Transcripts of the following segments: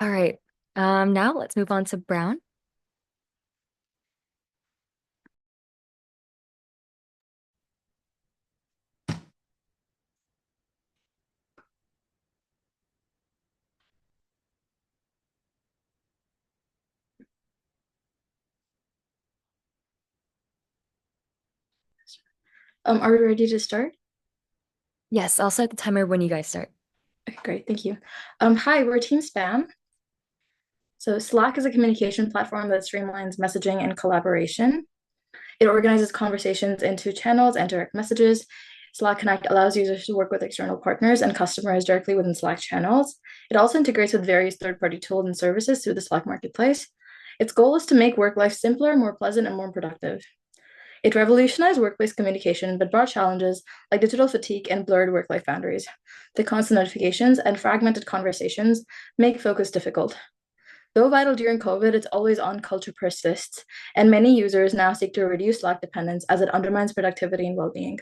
All right. Now let's move on to Brown. Are we ready to start? Yes, I'll start the timer when you guys start. Okay, great, thank you. Hi, we're Team Spam. So Slack is a communication platform that streamlines messaging and collaboration. It organizes conversations into channels and direct messages. Slack Connect allows users to work with external partners and customers directly within Slack channels. It also integrates with various third-party tools and services through the Slack marketplace. Its goal is to make work life simpler, more pleasant, and more productive. It revolutionized workplace communication, but brought challenges like digital fatigue and blurred work life boundaries. The constant notifications and fragmented conversations make focus difficult. Though vital during COVID, its always on culture persists, and many users now seek to reduce Slack dependence as it undermines productivity and well being.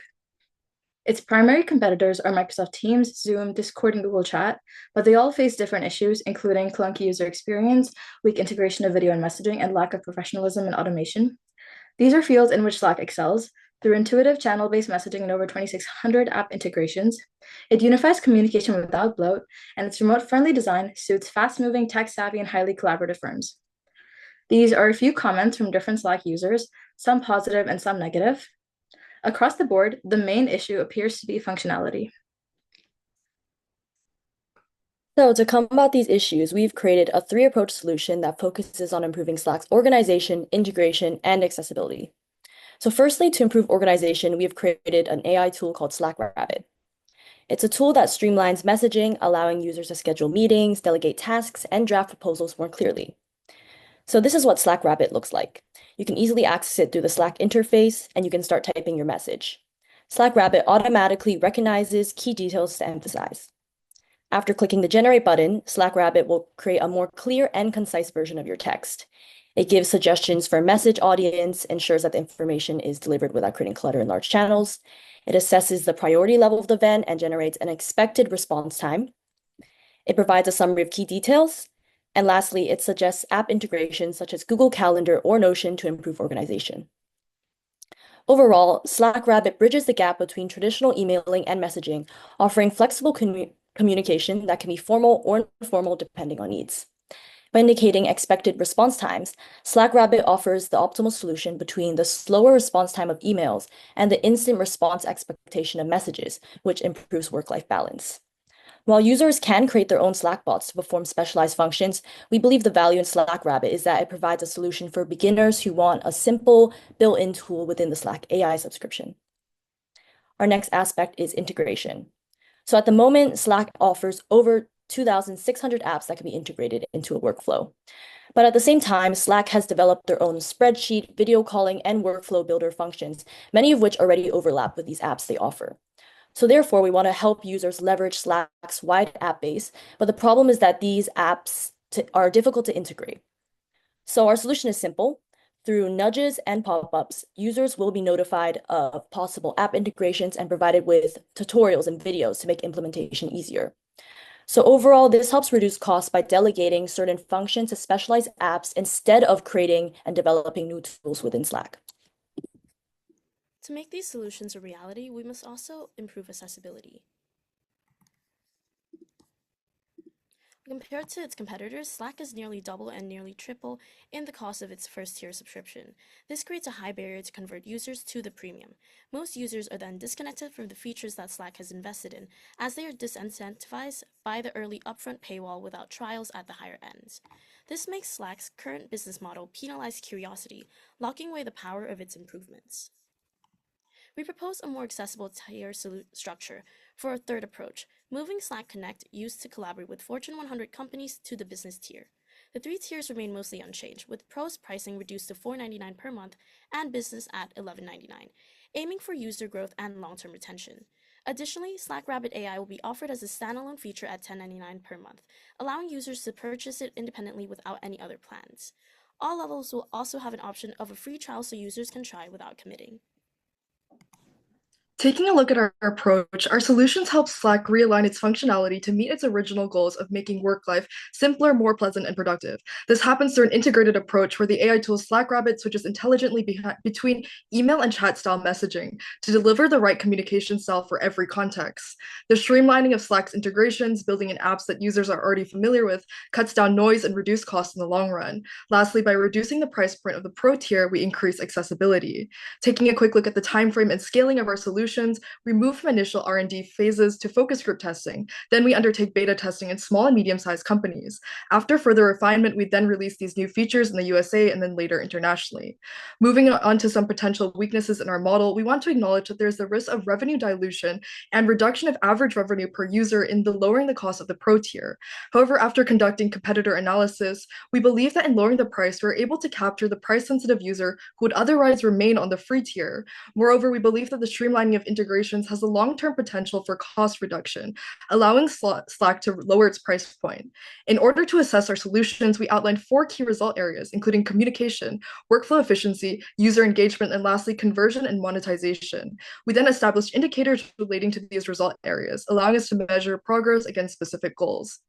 Its primary competitors are Microsoft Teams, Zoom, Discord, and Google Chat, but they all face different issues, including clunky user experience, weak integration of video and messaging, and lack of professionalism and automation. These are fields in which Slack excels through intuitive channel-based messaging and over 2,600 app integrations. It unifies communication without bloat, and its remote-friendly design suits fast-moving, tech-savvy, and highly collaborative firms. These are a few comments from different Slack users, some positive and some negative. Across the board, the main issue appears to be functionality. So to combat these issues, we've created a three-approach solution that focuses on improving Slack's organization, integration, and accessibility. So firstly, to improve organization, we have created an AI tool called Slack Rabbit. It's a tool that streamlines messaging, allowing users to schedule meetings, delegate tasks, and draft proposals more clearly. So this is what Slack Rabbit looks like. You can easily access it through the Slack interface, and you can start typing your message. Slack Rabbit automatically recognizes key details to emphasize. After clicking the Generate button, Slack Rabbit will create a more clear and concise version of your text. It gives suggestions for message audience, ensures that the information is delivered without creating clutter in large channels. It assesses the priority level of the event and generates an expected response time. It provides a summary of key details. And lastly, it suggests app integrations such as Google Calendar or Notion to improve organization. Overall, Slack Rabbit bridges the gap between traditional emailing and messaging, offering flexible communication that can be formal or informal depending on needs. By indicating expected response times, Slack Rabbit offers the optimal solution between the slower response time of emails and the instant response expectation of messages, which improves work-life balance. While users can create their own Slack bots to perform specialized functions, we believe the value in Slack Rabbit is that it provides a solution for beginners who want a simple, built-in tool within the Slack AI subscription. Our next aspect is integration. So at the moment, Slack offers over 2,600 apps that can be integrated into a workflow. But at the same time, Slack has developed their own spreadsheet, video calling, and workflow builder functions, many of which already overlap with these apps they offer. So therefore, we want to help users leverage Slack's wide app base, but the problem is that these apps are difficult to integrate. So our solution is simple. Through nudges and pop-ups, users will be notified of possible app integrations and provided with tutorials and videos to make implementation easier. So overall, this helps reduce costs by delegating certain functions to specialized apps instead of creating and developing new tools within Slack. To make these solutions a reality, we must also improve accessibility. Compared to its competitors, Slack is nearly double and nearly triple in the cost of its first-tier subscription. This creates a high barrier to convert users to the premium. Most users are then disconnected from the features that Slack has invested in, as they are disincentivized by the early upfront paywall without trials at the higher ends. This makes Slack's current business model penalize curiosity, locking away the power of its improvements. We propose a more accessible tier structure for a third approach, moving Slack Connect, used to collaborate with Fortune 100 companies, to the business tier. The three tiers remain mostly unchanged, with Pros pricing reduced to $4.99 per month and Business at $11.99, aiming for user growth and long-term retention. Additionally, Slack Rabbit AI will be offered as a standalone feature at $10.99 per month, allowing users to purchase it independently without any other plans. All levels will also have an option of a free trial so users can try without committing. Taking a look at our approach, our solutions help Slack realign its functionality to meet its original goals of making work life simpler, more pleasant, and productive. This happens through an integrated approach where the AI tool SlackRabbit switches intelligently between email and chat style messaging to deliver the right communication style for every context. The streamlining of Slack's integrations, building in apps that users are already familiar with, cuts down noise and reduces costs in the long run. Lastly, by reducing the price point of the Pro tier, we increase accessibility. Taking a quick look at the timeframe and scaling of our solutions, we move from initial R&D phases to focus group testing. Then we undertake beta testing in small and medium-sized companies. After further refinement, we then release these new features in the USA and then later internationally. Moving on to some potential weaknesses in our model, we want to acknowledge that there's the risk of revenue dilution and reduction of average revenue per user in the lowering the cost of the Pro tier. However, after conducting competitor analysis, we believe that in lowering the price, we're able to capture the price-sensitive user who would otherwise remain on the free tier. Moreover, we believe that the streamlining of integrations has a long-term potential for cost reduction, allowing Slack to lower its price point. In order to assess our solutions, we outlined 4 key result areas, including communication, workflow efficiency, user engagement, and lastly, conversion and monetization. We then established indicators relating to these result areas, allowing us to measure progress against specific goals.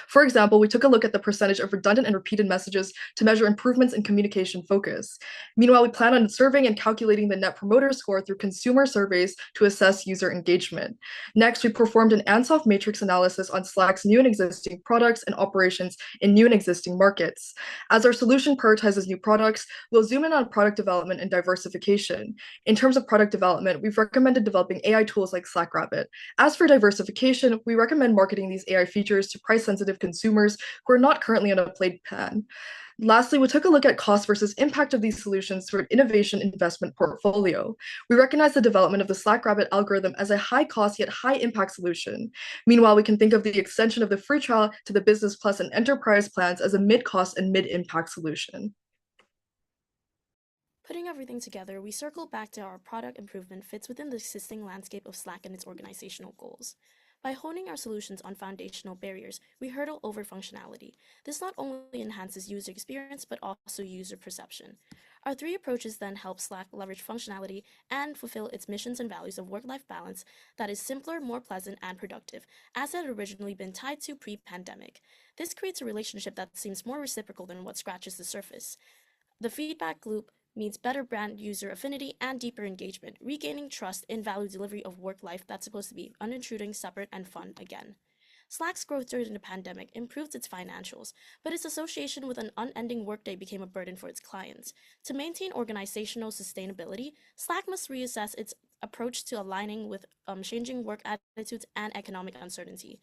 For example, we took a look at the percentage of redundant and repeated messages to measure improvements in communication focus. Meanwhile, we plan on surveying and calculating the Net Promoter Score through consumer surveys to assess user engagement. Next, we performed an Ansoff matrix analysis on Slack's new and existing products and operations in new and existing markets. As our solution prioritizes new products, we'll zoom in on product development and diversification. In terms of product development, we've recommended developing AI tools like SlackRabbit. As for diversification, we recommend marketing these AI features to price-sensitive consumers who are not currently on a paid plan. Lastly, we took a look at cost versus impact of these solutions through an innovation investment portfolio. We recognize the development of the SlackRabbit algorithm as a high-cost yet high-impact solution. Meanwhile, we can think of the extension of the free trial to the Business Plus and Enterprise plans as a mid-cost and mid-impact solution. Putting everything together, we circle back to our product improvement fits within the existing landscape of Slack and its organizational goals. By honing our solutions on foundational barriers, we hurdle over functionality. This not only enhances user experience, but also user perception. Our 3 approaches then help Slack leverage functionality and fulfill its missions and values of work-life balance that is simpler, more pleasant, and productive, as it had originally been tied to pre-pandemic. This creates a relationship that seems more reciprocal than what scratches the surface. The feedback loop means better brand user affinity and deeper engagement, regaining trust in value delivery of work life that's supposed to be unintruding, separate, and fun again. Slack's growth during the pandemic improved its financials, but its association with an unending workday became a burden for its clients. To maintain organizational sustainability, Slack must reassess its approach to aligning with changing work attitudes and economic uncertainty.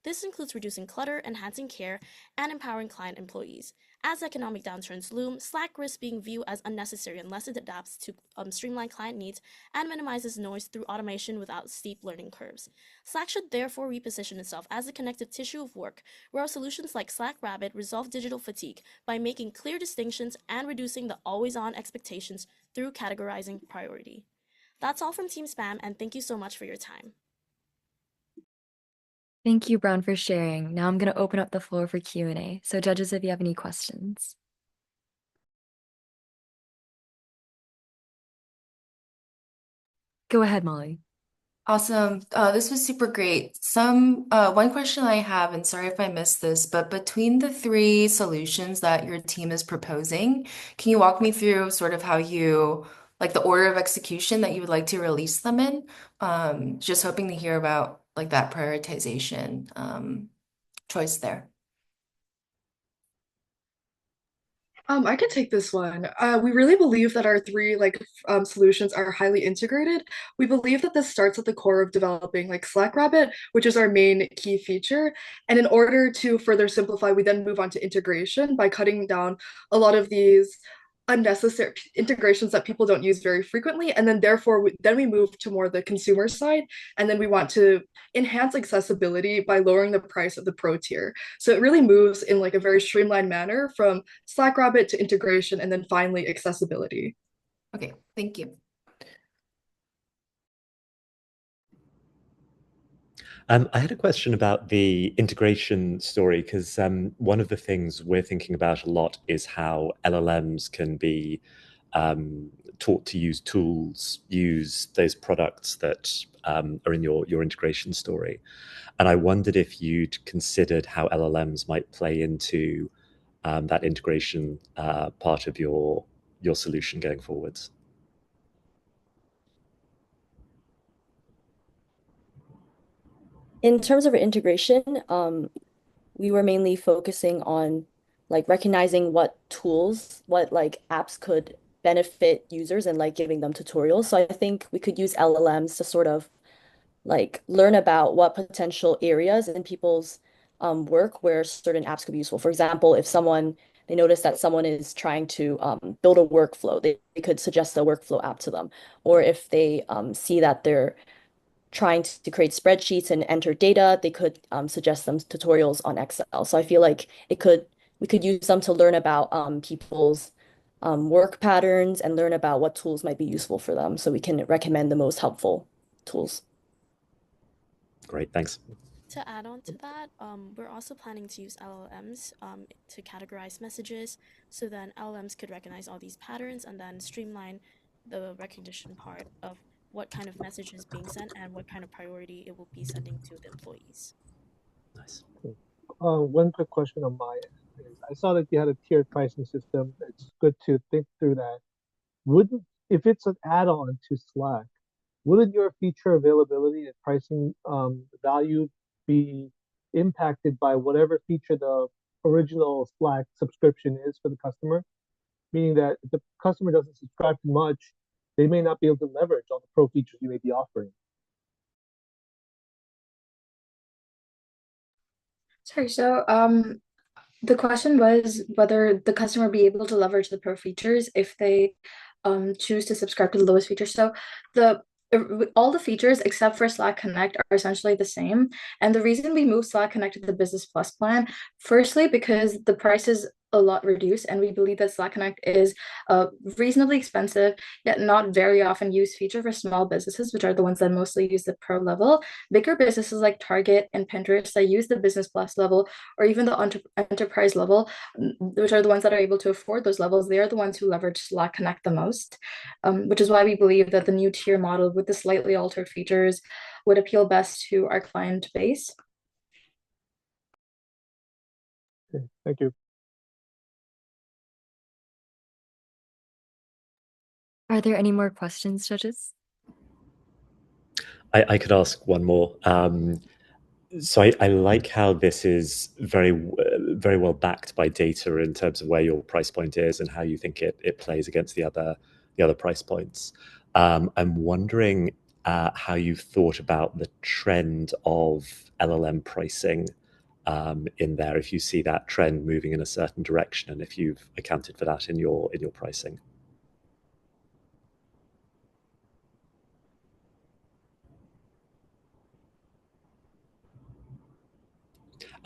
This includes reducing clutter, enhancing care, and empowering client employees. As economic downturns loom, Slack risks being viewed as unnecessary unless it adapts to streamline client needs and minimizes noise through automation without steep learning curves. Slack should therefore reposition itself as a connective tissue of work, where our solutions like SlackRabbit resolve digital fatigue by making clear distinctions and reducing the always-on expectations through categorizing priority. That's all from Team Spam, and thank you so much for your time. Thank you, Brown, for sharing. Now I'm going to open up the floor for Q&A. So judges, if you have any questions. Go ahead, Molly. Awesome. This was super great. One question I have, and sorry if I missed this, but between the 3 solutions that your team is proposing, can you walk me through sort of how you, like the order of execution that you would like to release them in? Just hoping to hear about like that prioritization choice there. I can take this one. We really believe that our 3 solutions are highly integrated. We believe that this starts at the core of developing like SlackRabbit, which is our main key feature. And in order to further simplify, we then move on to integration by cutting down a lot of these unnecessary integrations that people don't use very frequently, and then therefore we move to more the consumer side, and then we want to enhance accessibility by lowering the price of the Pro tier. So it really moves in like a very streamlined manner from SlackRabbit to integration and then finally accessibility. Okay, thank you. I had a question about the integration story, because one of the things we're thinking about a lot is how LLMs can be taught to use tools, use those products that are in your integration story. And I wondered if you'd considered how LLMs might play into that integration part of your solution going forwards. In terms of integration, we were mainly focusing on like recognizing what tools, what like apps could benefit users and like giving them tutorials. So I think we could use LLMs to sort of like learn about what potential areas in people's work where certain apps could be useful. For example, if they notice that someone is trying to build a workflow, they could suggest a workflow app to them. Or if they see that they're trying to create spreadsheets and enter data, they could suggest them tutorials on Excel. So I feel like we could use them to learn about people's work patterns and learn about what tools might be useful for them, so we can recommend the most helpful tools. Great, thanks. To add on to that, we're also planning to use LLMs to categorize messages, so then LLMs could recognize all these patterns and then streamline the recognition part of what kind of message is being sent and what kind of priority it will be sending to the employees. Nice. One quick question on my end is I saw that you had a tiered pricing system. It's good to think through that. If it's an add-on to Slack, wouldn't your feature availability and pricing value be impacted by whatever feature the original Slack subscription is for the customer? Meaning that if the customer doesn't subscribe to much, they may not be able to leverage all the pro features you may be offering. Sorry, so the question was whether the customer be able to leverage the pro features if they choose to subscribe to the lowest feature. So the all the features except for Slack Connect are essentially the same. And the reason we moved Slack Connect to the Business Plus plan, firstly, because the price is a lot reduced, and we believe that Slack Connect is a reasonably expensive yet not very often used feature for small businesses, which are the ones that mostly use the pro level. Bigger businesses like Target and Pinterest that use the Business Plus level or even the enterprise level, which are the ones that are able to afford those levels, they are the ones who leverage Slack Connect the most, which is why we believe that the new tier model with the slightly altered features would appeal best to our client base. Okay, thank you. Are there any more questions, judges? I could ask one more. So I like how this is very well backed by data in terms of where your price point is and how you think it plays against the other price points. I'm wondering how you've thought about the trend of LLM pricing in there, if you see that trend moving in a certain direction, and if you've accounted for that in your pricing.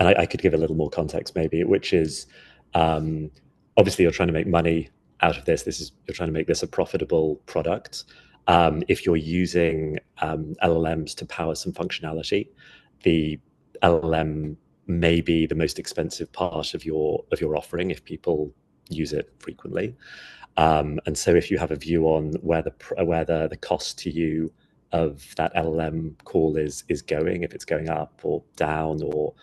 And I could give a little more context maybe, which is obviously you're trying to make money out of this. You're trying to make this a profitable product. If you're using LLMs to power some functionality, the LLM may be the most expensive part of your offering if people use it frequently. And so if you have a view on where the cost to you of that LLM call is going, if it's going up or down or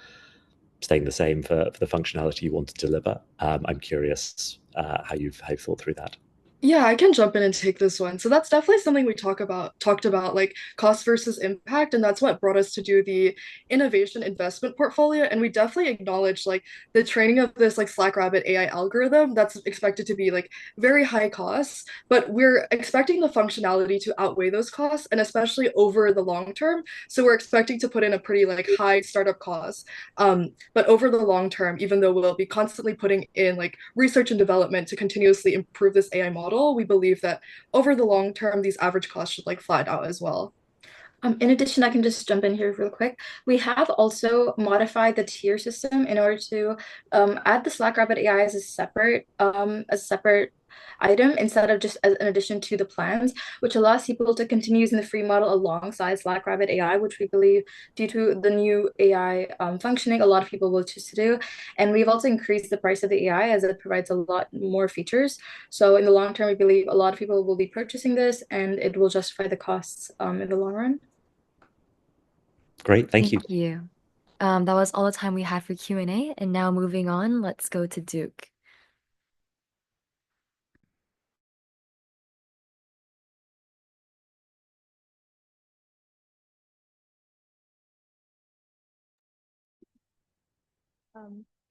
staying the same for the functionality you want to deliver. I'm curious how you've thought through that. Yeah, I can jump in and take this one. So that's definitely something we talked about, like cost versus impact, and that's what brought us to do the innovation investment portfolio. And we definitely acknowledge like the training of this like SlackRabbit AI algorithm that's expected to be like very high costs, but we're expecting the functionality to outweigh those costs, and especially over the long term. So we're expecting to put in a pretty like high startup cost. But over the long term, even though we'll be constantly putting in like research and development to continuously improve this AI model, we believe that over the long term, these average costs should like flat out as well. In addition, I can just jump in here real quick. We have also modified the tier system in order to add the SlackRabbit AI as a separate item instead of just as an addition to the plans, which allows people to continue using the free model alongside SlackRabbit AI, which we believe due to the new AI functioning, a lot of people will choose to do. And we've also increased the price of the AI as it provides a lot more features. So in the long term, we believe a lot of people will be purchasing this and it will justify the costs in the long run. Great, thank you. Thank you. That was all the time we had for Q&A, and now moving on, let's go to Duke.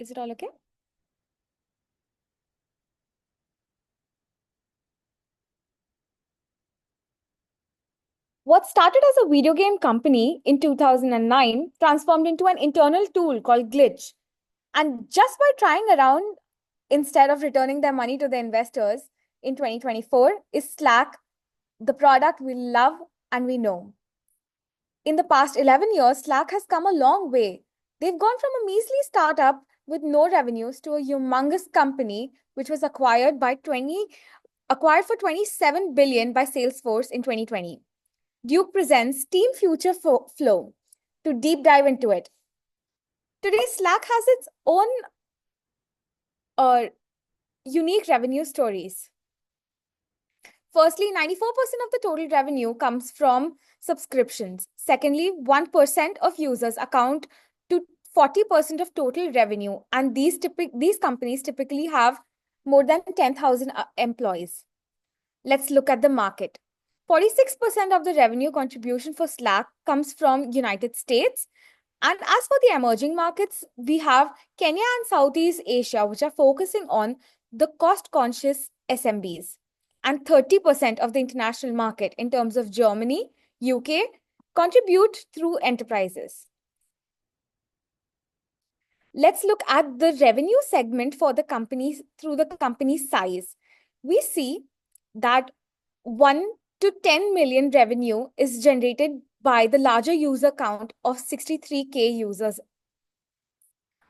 Is it all okay? What started as a video game company in 2009 transformed into an internal tool called Glitch. And just by trying around instead of returning their money to the investors in 2024 is Slack, the product we love and we know. In the past 11 years, Slack has come a long way. They've gone from a measly startup with no revenues to a humongous company which was acquired for 27 billion by Salesforce in 2020. Duke presents Team Future Flow to deep dive into it. Today, Slack has its own unique revenue stories. Firstly, 94% of the total revenue comes from subscriptions. Secondly, 1% of users account to 40% of total revenue, and these companies typically have more than 10,000 employees. Let's look at the market. 46% of the revenue contribution for Slack comes from United States. And as for the emerging markets, we have Kenya and Southeast Asia, which are focusing on the cost-conscious SMBs. And 30% of the international market in terms of Germany, UK, contribute through enterprises. Let's look at the revenue segment for the companies through the company size. We see that 1 to 10 million revenue is generated by the larger user count of 63K users.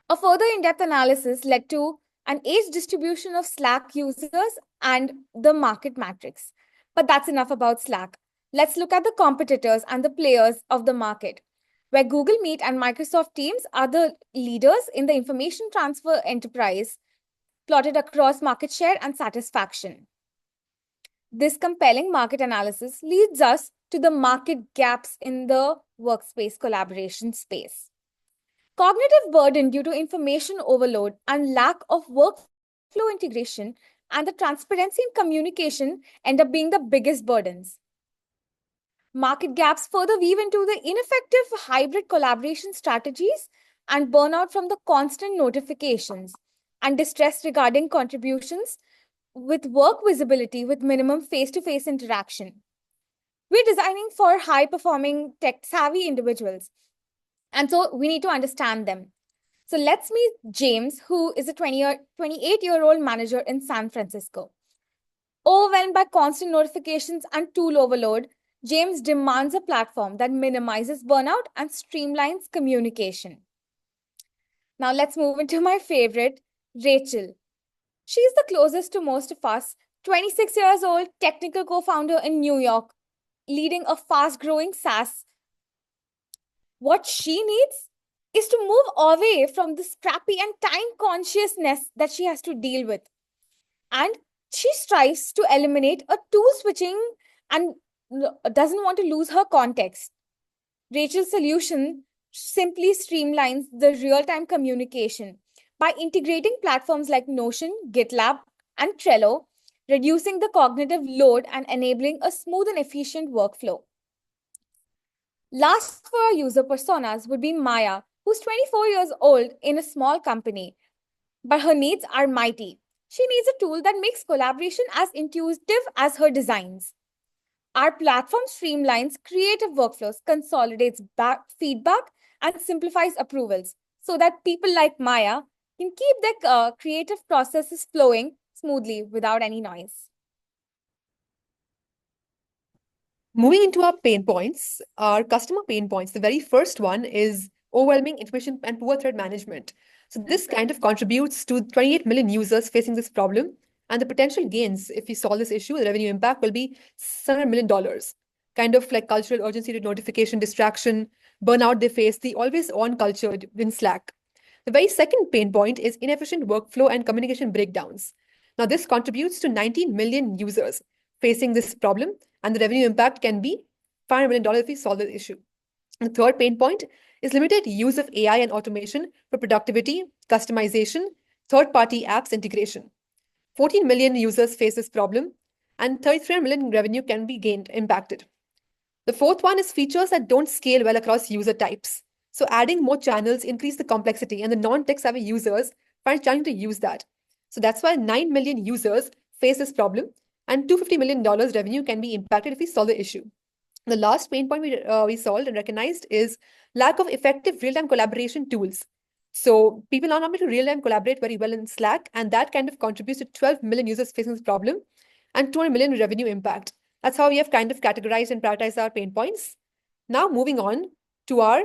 A further in-depth analysis led to an age distribution of Slack users and the market matrix. But that's enough about Slack. Let's look at the competitors and the players of the market, where Google Meet and Microsoft Teams are the leaders in the information transfer enterprise, plotted across market share and satisfaction. This compelling market analysis leads us to the market gaps in the workspace collaboration space. Cognitive burden due to information overload and lack of workflow integration and the transparency in communication end up being the biggest burdens. Market gaps further weave into the ineffective hybrid collaboration strategies and burnout from the constant notifications and distress regarding contributions with work visibility with minimum face-to-face interaction. We're designing for high-performing tech-savvy individuals. And so we need to understand them. So let's meet James, who is a 28-year-old manager in San Francisco. Overwhelmed by constant notifications and tool overload, James demands a platform that minimizes burnout and streamlines communication. Now let's move into my favorite, Rachel. She's the closest to most of us, 26 years old, technical co-founder in New York, leading a fast-growing SaaS. What she needs is to move away from the scrappy and time consciousness that she has to deal with. And she strives to eliminate a tool switching and doesn't want to lose her context. Rachel's solution simply streamlines the real-time communication by integrating platforms like Notion, GitLab, and Trello, reducing the cognitive load and enabling a smooth and efficient workflow. Last for our user personas would be Maya, who's 24 years old in a small company, but her needs are mighty. She needs a tool that makes collaboration as intuitive as her designs. Our platform streamlines creative workflows, consolidates feedback, and simplifies approvals so that people like Maya can keep their creative processes flowing smoothly without any noise. Moving into our pain points, our customer pain points, the very first one is overwhelming information and poor thread management. So this kind of contributes to 28 million users facing this problem. And the potential gains, if we solve this issue, the revenue impact will be $700 million. Kind of like cultural urgency to notification, distraction, burnout they face, the always on culture in Slack. The very second pain point is inefficient workflow and communication breakdowns. Now, this contributes to 19 million users facing this problem, and the revenue impact can be $500 million if we solve the issue. The third pain point is limited use of AI and automation for productivity, customization, third-party apps integration. 14 million users face this problem, and 33 million revenue can be impacted. The fourth one is features that don't scale well across user types. So adding more channels increase the complexity, and the non-tech savvy users find trying to use that. So that's why 9 million users face this problem, and $250 million revenue can be impacted if we solve the issue. The last pain point we solved and recognized is lack of effective real-time collaboration tools. So people are not able to real-time collaborate very well in Slack, and that kind of contributes to 12 million users facing this problem and 200 million revenue impact. That's how we have kind of categorized and prioritized our pain points. Now moving on to our...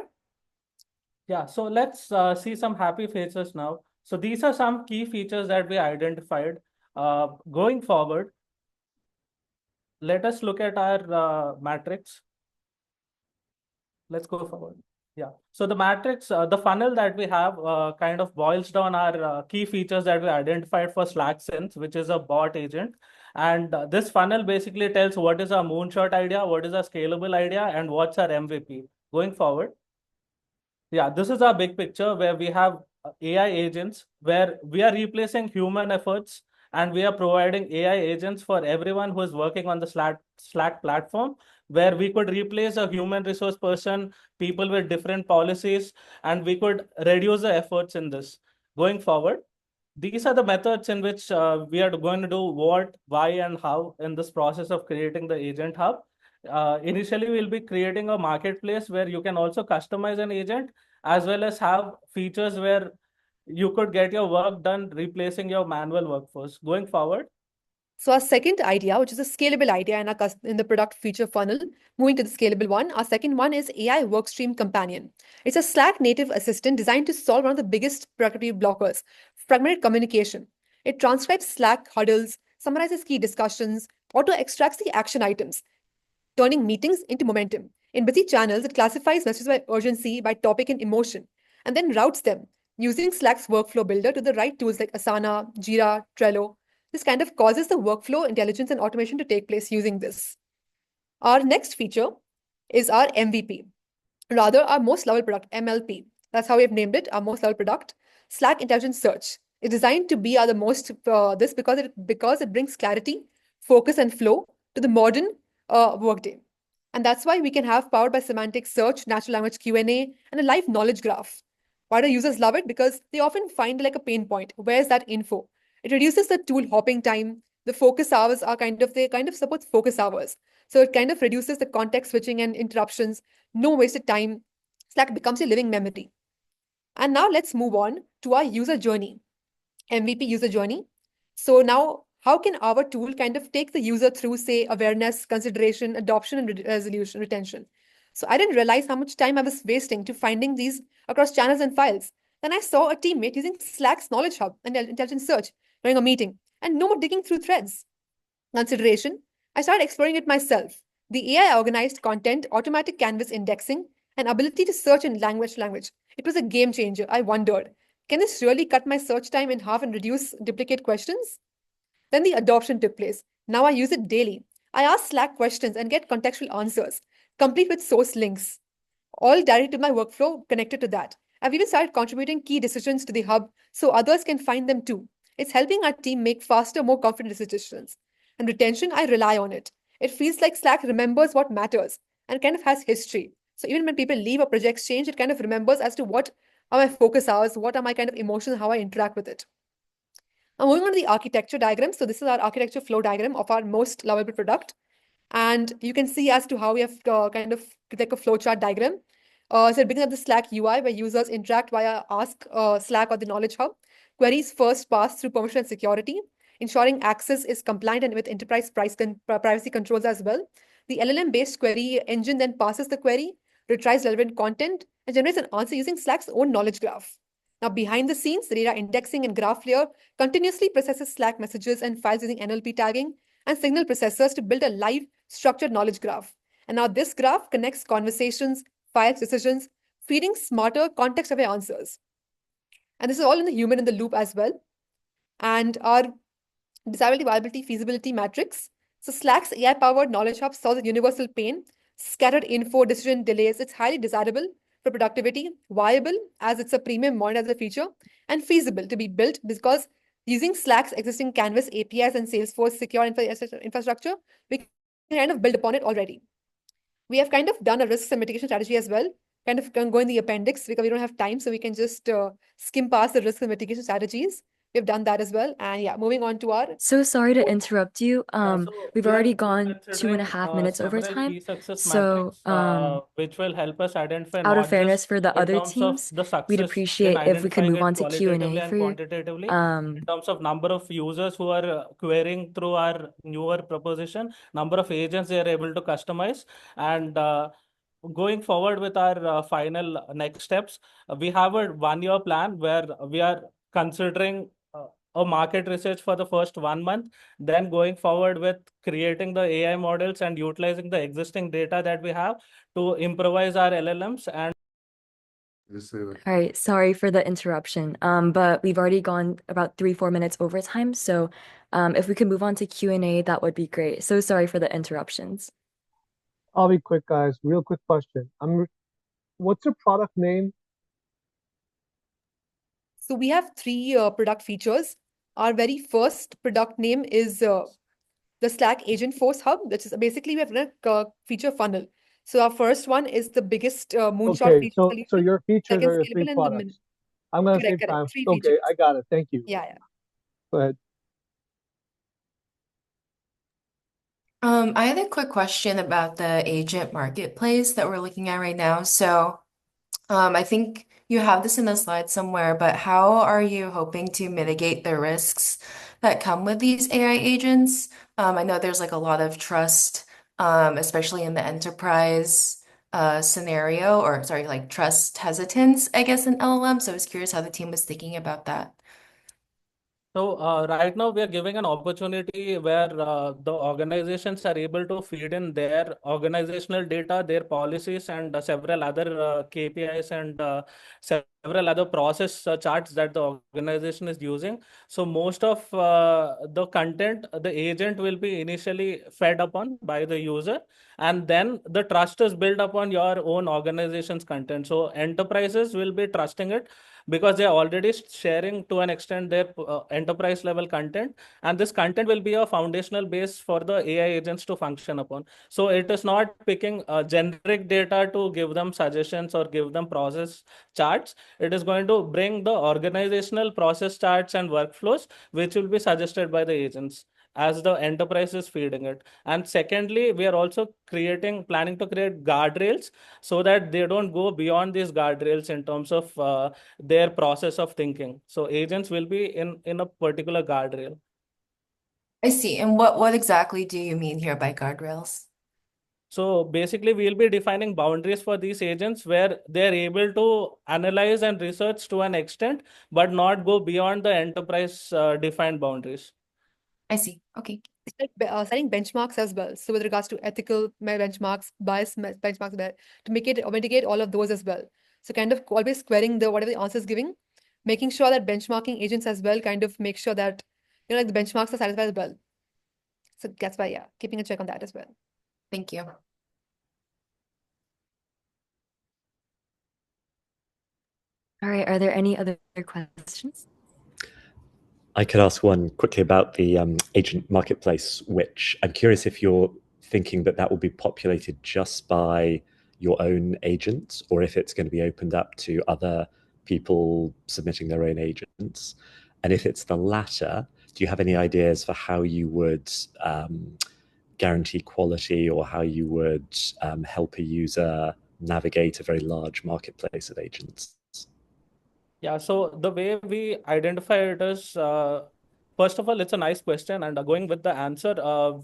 Yeah, so let's see some happy faces now. So these are some key features that we identified. Going forward, let us look at our matrix. Let's go forward. Yeah, so the matrix, the funnel that we have kind of boils down our key features that we identified for Slack Sense, which is a bot agent. And this funnel basically tells what is our moonshot idea, what is our scalable idea, and what's our MVP. Going forward. Yeah, this is our big picture where we have AI agents, where we are replacing human efforts and we are providing AI agents for everyone who is working on the Slack platform, where we could replace a human resource person, people with different policies, and we could reduce the efforts in this. Going forward, these are the methods in which we are going to do what, why, and how in this process of creating the agent hub. Initially, we'll be creating a marketplace where you can also customize an agent, as well as have features where you could get your work done replacing your manual workforce. Going forward. So our second idea, which is a scalable idea in the product feature funnel, moving to the scalable one, our second one is AI Workstream Companion. It's a Slack native assistant designed to solve one of the biggest productivity blockers, fragmented communication. It transcribes Slack huddles, summarizes key discussions, auto-extracts the action items, turning meetings into momentum. In busy channels, it classifies messages by urgency, by topic, and emotion, and then routes them using Slack's workflow builder to the right tools like Asana, Jira, Trello. This kind of causes the workflow, intelligence, and automation to take place using this. Our next feature is our MVP, rather our most loved product, MLP. That's how we have named it, our most loved product. Slack Intelligent Search is designed to be the most this because it brings clarity, focus, and flow to the modern workday. And that's why we can have powered by semantic search, natural language Q&A, and a live knowledge graph. Why do users love it? Because they often find like a pain point. Where's that info? It reduces the tool hopping time. The focus hours are they kind of supports focus hours. So it kind of reduces the context switching and interruptions. No wasted time. Slack becomes a living memory. And now let's move on to our user journey, MVP user journey. So now, how can our tool kind of take the user through, say, awareness, consideration, adoption, and resolution, retention? So I didn't realize how much time I was wasting to finding these across channels and files. Then I saw a teammate using Slack's Knowledge Hub and Intelligent Search during a meeting, and no more digging through threads. Consideration, I started exploring it myself. The AI organized content, automatic canvas indexing, and ability to search in language. It was a game changer. I wondered, can this really cut my search time in half and reduce duplicate questions? Then the adoption took place. Now I use it daily. I ask Slack questions and get contextual answers, complete with source links, all directly to my workflow connected to that. I've even started contributing key decisions to the hub so others can find them too. It's helping our team make faster, more confident decisions. And retention, I rely on it. It feels like Slack remembers what matters and kind of has history. So even when people leave or projects change, it kind of remembers as to what are my focus hours, what are my kind of emotions, how I interact with it. Now moving on to the architecture diagram. So this is our architecture flow diagram of our most lovable product. And you can see as to how we have kind of like a flowchart diagram. So it begins at the Slack UI where users interact via Ask Slack or the Knowledge Hub. Queries first pass through permission and security, ensuring access is compliant and with enterprise privacy controls as well. The LLM-based query engine then passes the query, retrieves relevant content, and generates an answer using Slack's own knowledge graph. Now, behind the scenes, the data indexing and graph layer continuously processes Slack messages and files using NLP tagging and signal processors to build a live structured knowledge graph. And now this graph connects conversations, files, decisions, feeding smarter context-aware answers. And this is all in the human in the loop as well. And our desirability, viability, feasibility matrix. So Slack's AI-powered knowledge hub solves a universal pain, scattered info, decision delays. It's highly desirable for productivity, viable as it's a premium monetized feature, and feasible to be built because using Slack's existing Canvas APIs and Salesforce secure infrastructure, we can kind of build upon it already. We have kind of done a risk and mitigation strategy as well. Kind of can go in the appendix because we don't have time, so we can just skim past the risk and mitigation strategies. We've done that as well. And yeah, moving on to our So sorry to interrupt you. So We've we are already gone considering 2.5 minutes over several time. key success So, metrics which will help us identify out of not fairness just for the in other terms of teams, the we'd success in appreciate if we could identifying move it on to qualitatively Q&A and for quantitatively, in terms of number of users who are querying through our newer proposition, number of agents they are able to customize, and going forward with our final next steps, we have a 1 year plan where we are considering a market research for the first 1 month, then going forward with creating the AI models and utilizing the existing data that we have to improvise our LLMs. And All right, sorry for the interruption. But we've already gone about 3-4 minutes over time. So, if we could move on to Q&A, that would be great. So sorry for the interruptions. I'll be quick, guys. Real quick question. What's your product name? So we have three product features. Our very first product name is the Slack Agent Force Hub, which is basically we have a feature funnel. So our first one is the biggest moonshot Okay, feature so solution. your features Second, are your three scalable, and the min. products. I'm gonna Correct, save correct. time. Three Okay, features. I got it. Thank you. Yeah, yeah. Go ahead. I had a quick question about the agent marketplace that we're looking at right now. So, I think you have this in the slide somewhere, but how are you hoping to mitigate the risks that come with these AI agents? I know there's like a lot of trust, especially in the enterprise scenario, or sorry, like trust hesitance, I guess, in LLM. So I was curious how the team was thinking about that. so right now we are giving an opportunity where the organizations are able to feed in their organizational data, their policies, and several other KPIs and several other process charts that the organization is using. So most of the content, the agent will be initially fed upon by the user, and then the trust is built upon your own organization's content. So enterprises will be trusting it because they are already sharing to an extent their enterprise level content, and this content will be a foundational base for the AI agents to function upon. So it is not picking generic data to give them suggestions or give them process charts. It is going to bring the organizational process charts and workflows which will be suggested by the agents as the enterprise is feeding it. And secondly, we are also planning to create guardrails so that they don't go beyond these guardrails in terms of their process of thinking. So agents will be in a particular guardrail. I see. And what exactly do you mean here by guardrails? So basically, we'll be defining boundaries for these agents where they're able to analyze and research to an extent, but not go beyond the enterprise defined boundaries. I see. Okay. It's like setting benchmarks as well. So with regards to ethical benchmarks, bias benchmarks, to make it or mitigate all of those as well. So kind of always querying the whatever the answer is giving, making sure that benchmarking agents as well kind of make sure that like the benchmarks are satisfied as well. So that's why, yeah, keeping a check on that as well. Thank you. All right, are there any other questions? I could ask one quickly about the agent marketplace, which I'm curious if you're thinking that that will be populated just by your own agents, or if it's going to be opened up to other people submitting their own agents. And if it's the latter, do you have any ideas for how you would guarantee quality, or how you would help a user navigate a very large marketplace of agents? Yeah, so the way we identify it is, first of all, it's a nice question, and going with the answer,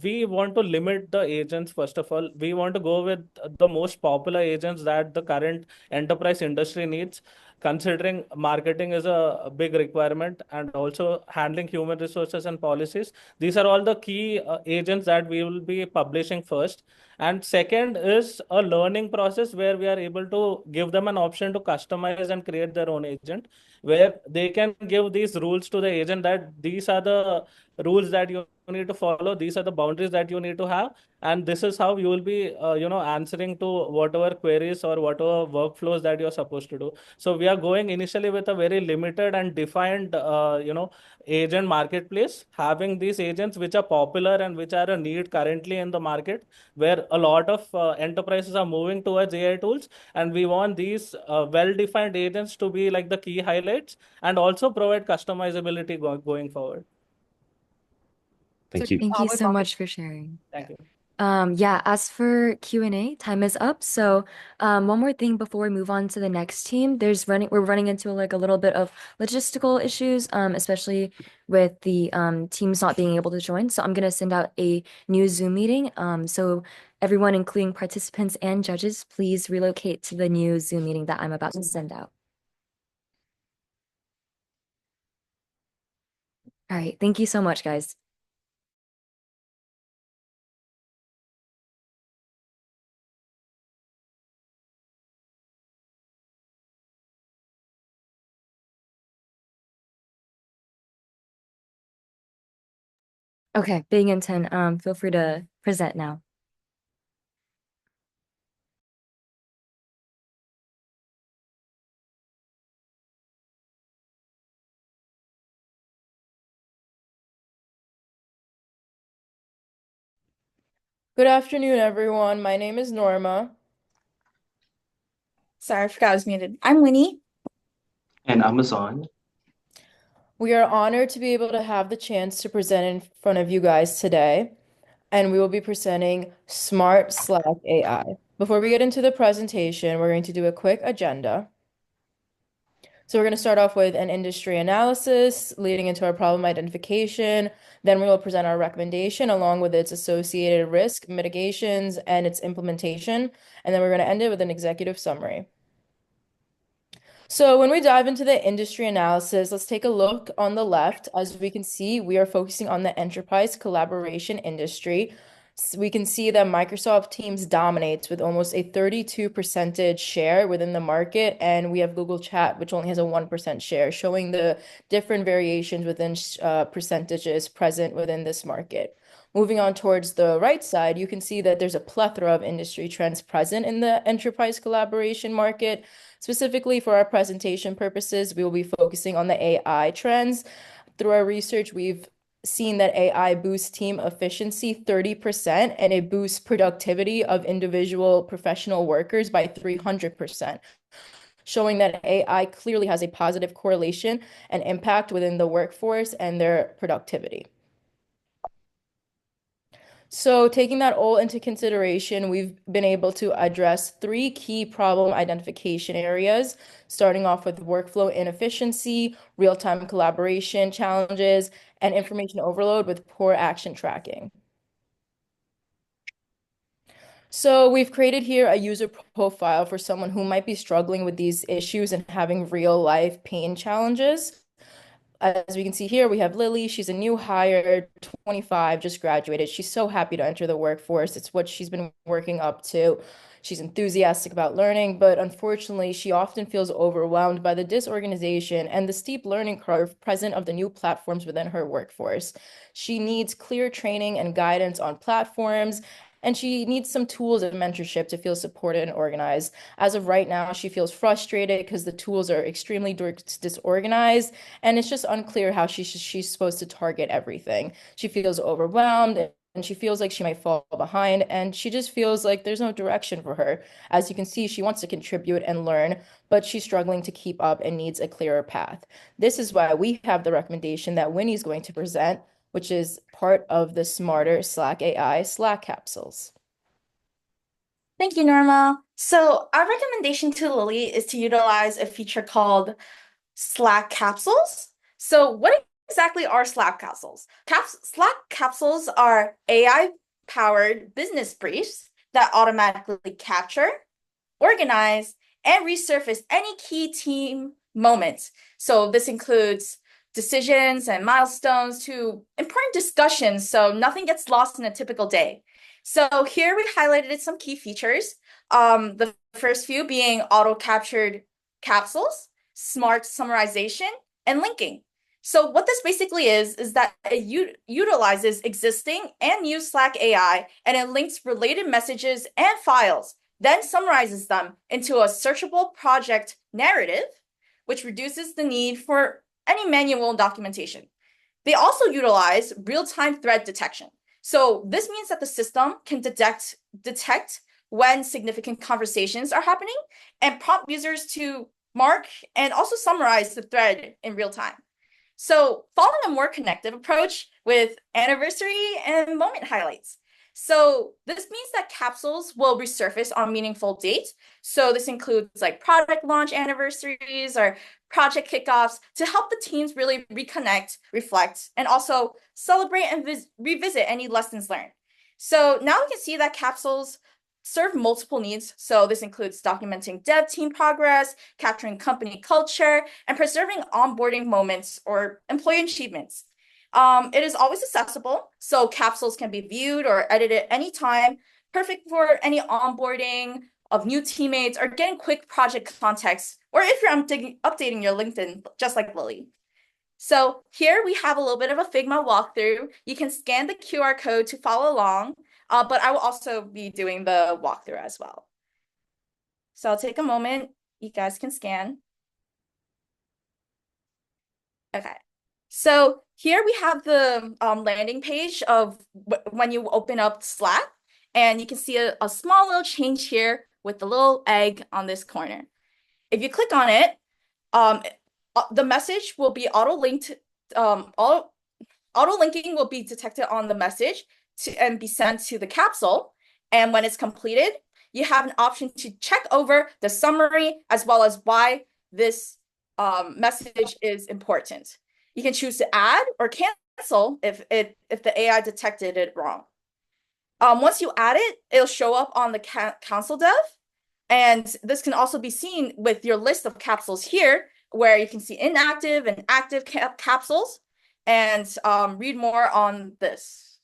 we want to limit the agents. First of all, we want to go with the most popular agents that the current enterprise industry needs. considering marketing is a big requirement and also handling human resources and policies. These are all the key agents that we will be publishing first. And second is a learning process where we are able to give them an option to customize and create their own agent, where they can give these rules to the agent that these are the rules that you need to follow, these are the boundaries that you need to have, and this is how you will be answering to whatever queries or whatever workflows that you're supposed to do. So we are going initially with a very limited and defined agent marketplace, having these agents which are popular and which are a need currently in the market, where a lot of enterprises are moving towards AI tools, and we want these well-defined agents to be like the key highlights and also provide customizability going forward. Thank you. Thank you so much for sharing. Thank you. Yeah, as for Q&A, time is up. So one more thing before we move on to the next team, we're running into like a little bit of logistical issues, especially with the teams not being able to join. So I'm gonna send out a new Zoom meeting. So everyone, including participants and judges, please relocate to the new Zoom meeting that I'm about to send out. All right, thank you so much, guys. Okay, Binghamton, feel free to present now. Good afternoon, everyone. My name is Norma. Sorry, I forgot I was muted. I'm Winnie. And Amazon. We are honored to be able to have the chance to present in front of you guys today, and we will be presenting Smart Slack AI. Before we get into the presentation, we're going to do a quick agenda. So we're going to start off with an industry analysis leading into our problem identification. Then we will present our recommendation along with its associated risk mitigations and its implementation. And then we're going to end it with an executive summary. So when we dive into the industry analysis, let's take a look on the left. As we can see, we are focusing on the enterprise collaboration industry. So we can see that Microsoft Teams dominates with almost a 32% share within the market, and we have Google Chat, which only has a 1% share, showing the different variations within percentages present within this market. Moving on towards the right side, you can see that there's a plethora of industry trends present in the enterprise collaboration market. Specifically for our presentation purposes, we will be focusing on the AI trends. Through our research, we've seen that AI boosts team efficiency 30% and it boosts productivity of individual professional workers by 300%, showing that AI clearly has a positive correlation and impact within the workforce and their productivity. So taking that all into consideration, we've been able to address 3 key problem identification areas, starting off with workflow inefficiency, real-time collaboration challenges, and information overload with poor action tracking. So we've created here a user profile for someone who might be struggling with these issues and having real-life pain challenges. As we can see here, we have Lily. She's a new hire, 25, just graduated. She's so happy to enter the workforce. It's what she's been working up to. She's enthusiastic about learning, but unfortunately, she often feels overwhelmed by the disorganization and the steep learning curve present of the new platforms within her workforce. She needs clear training and guidance on platforms, and she needs some tools and mentorship to feel supported and organized. As of right now, she feels frustrated because the tools are extremely disorganized, and it's just unclear how she's supposed to target everything. She feels overwhelmed, and she feels like she might fall behind, and she just feels like there's no direction for her. As you can see, she wants to contribute and learn, but she's struggling to keep up and needs a clearer path. This is why we have the recommendation that Winnie's going to present, which is part of the Smarter Slack AI Slack capsules. Thank you, Norma. So our recommendation to Lily is to utilize a feature called Slack capsules. So what exactly are Slack capsules? Slack capsules are AI-powered business briefs that automatically capture, organize, and resurface any key team moments. So this includes decisions and milestones to important discussions, so nothing gets lost in a typical day. So here we highlighted some key features. The first few being auto-captured capsules, smart summarization, and linking. So what this basically is that it utilizes existing and new Slack AI, and it links related messages and files, then summarizes them into a searchable project narrative, which reduces the need for any manual documentation. They also utilize real-time threat detection. So this means that the system can detect when significant conversations are happening and prompt users to mark and also summarize the thread in real time. So following a more connective approach with anniversary and moment highlights. So this means that capsules will resurface on meaningful dates. So this includes like product launch anniversaries or project kickoffs to help the teams really reconnect, reflect, and also celebrate and revisit any lessons learned. So now we can see that capsules serve multiple needs. So this includes documenting dev team progress, capturing company culture, and preserving onboarding moments or employee achievements. It is always accessible, so capsules can be viewed or edited anytime, perfect for any onboarding of new teammates or getting quick project context, or if you're updating your LinkedIn, just like Lily. So here we have a little bit of a Figma walkthrough. You can scan the QR code to follow along, but I will also be doing the walkthrough as well. So I'll take a moment. You guys can scan. Okay. So here we have the landing page of when you open up Slack, and you can see a small little change here with the little egg on this corner. If you click on it, the message will be auto-linked. Auto-linking will be detected on the message and be sent to the capsule. And when it's completed, you have an option to check over the summary as well as why this message is important. You can choose to add or cancel if the AI detected it wrong. Once you add it, it'll show up on the console dev. And this can also be seen with your list of capsules here, where you can see inactive and active capsules and read more on this.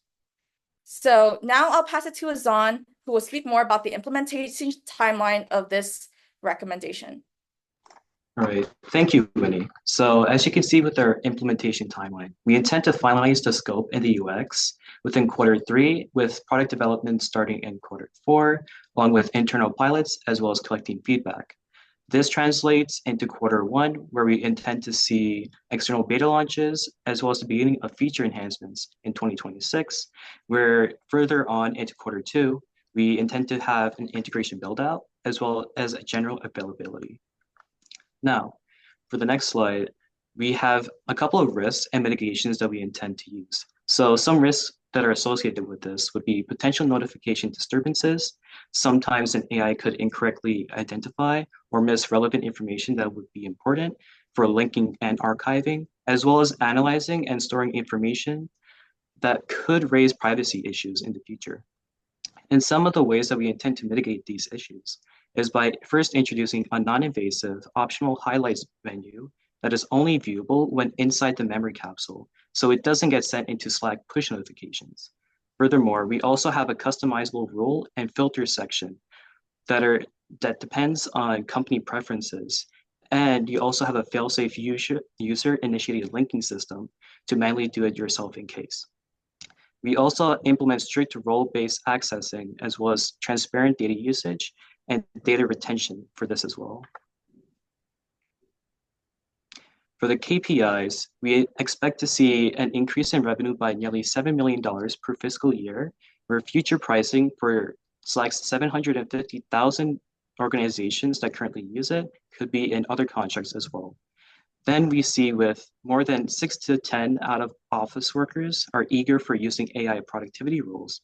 So now I'll pass it to Azan, who will speak more about the implementation timeline of this recommendation. All right, thank you, Winnie. So as you can see with our implementation timeline, we intend to finalize the scope and the UX within Q3, with product development starting in Q4, along with internal pilots, as well as collecting feedback. This translates into Q1, where we intend to see external beta launches, as well as the beginning of feature enhancements in 2026, where further on into Q2, we intend to have an integration build-out, as well as a general availability. Now, for the next slide, we have a couple of risks and mitigations that we intend to use. So some risks that are associated with this would be potential notification disturbances. Sometimes an AI could incorrectly identify or miss relevant information that would be important for linking and archiving, as well as analyzing and storing information that could raise privacy issues in the future. And some of the ways that we intend to mitigate these issues is by first introducing a non-invasive optional highlights menu that is only viewable when inside the memory capsule, so it doesn't get sent into Slack push notifications. Furthermore, we also have a customizable rule and filter section that depends on company preferences. And you also have a fail-safe user-initiated linking system to manually do it yourself in case. We also implement strict role-based accessing, as well as transparent data usage and data retention for this as well. For the KPIs, we expect to see an increase in revenue by nearly $7 million per fiscal year, where future pricing for Slack's 750,000 organizations that currently use it could be in other contracts as well. Then we see with more than 6 to 10 out of office workers are eager for using AI productivity rules,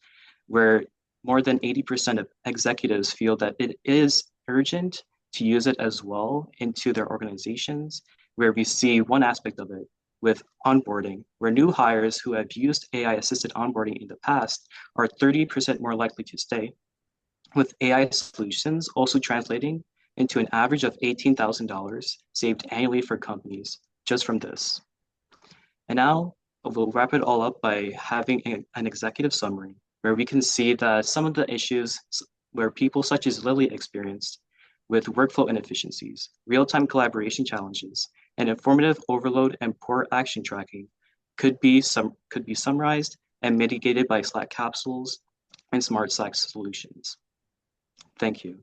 where more than 80% of executives feel that it is urgent to use it as well into their organizations, where we see one aspect of it with onboarding, where new hires who have used AI-assisted onboarding in the past are 30% more likely to stay, with AI solutions also translating into an average of $18,000 saved annually for companies just from this. And now we'll wrap it all up by having an executive summary where we can see that some of the issues where people such as Lily experienced with workflow inefficiencies, real-time collaboration challenges, and informative overload and poor action tracking could be summarized and mitigated by Slack capsules and smart Slack solutions. Thank you.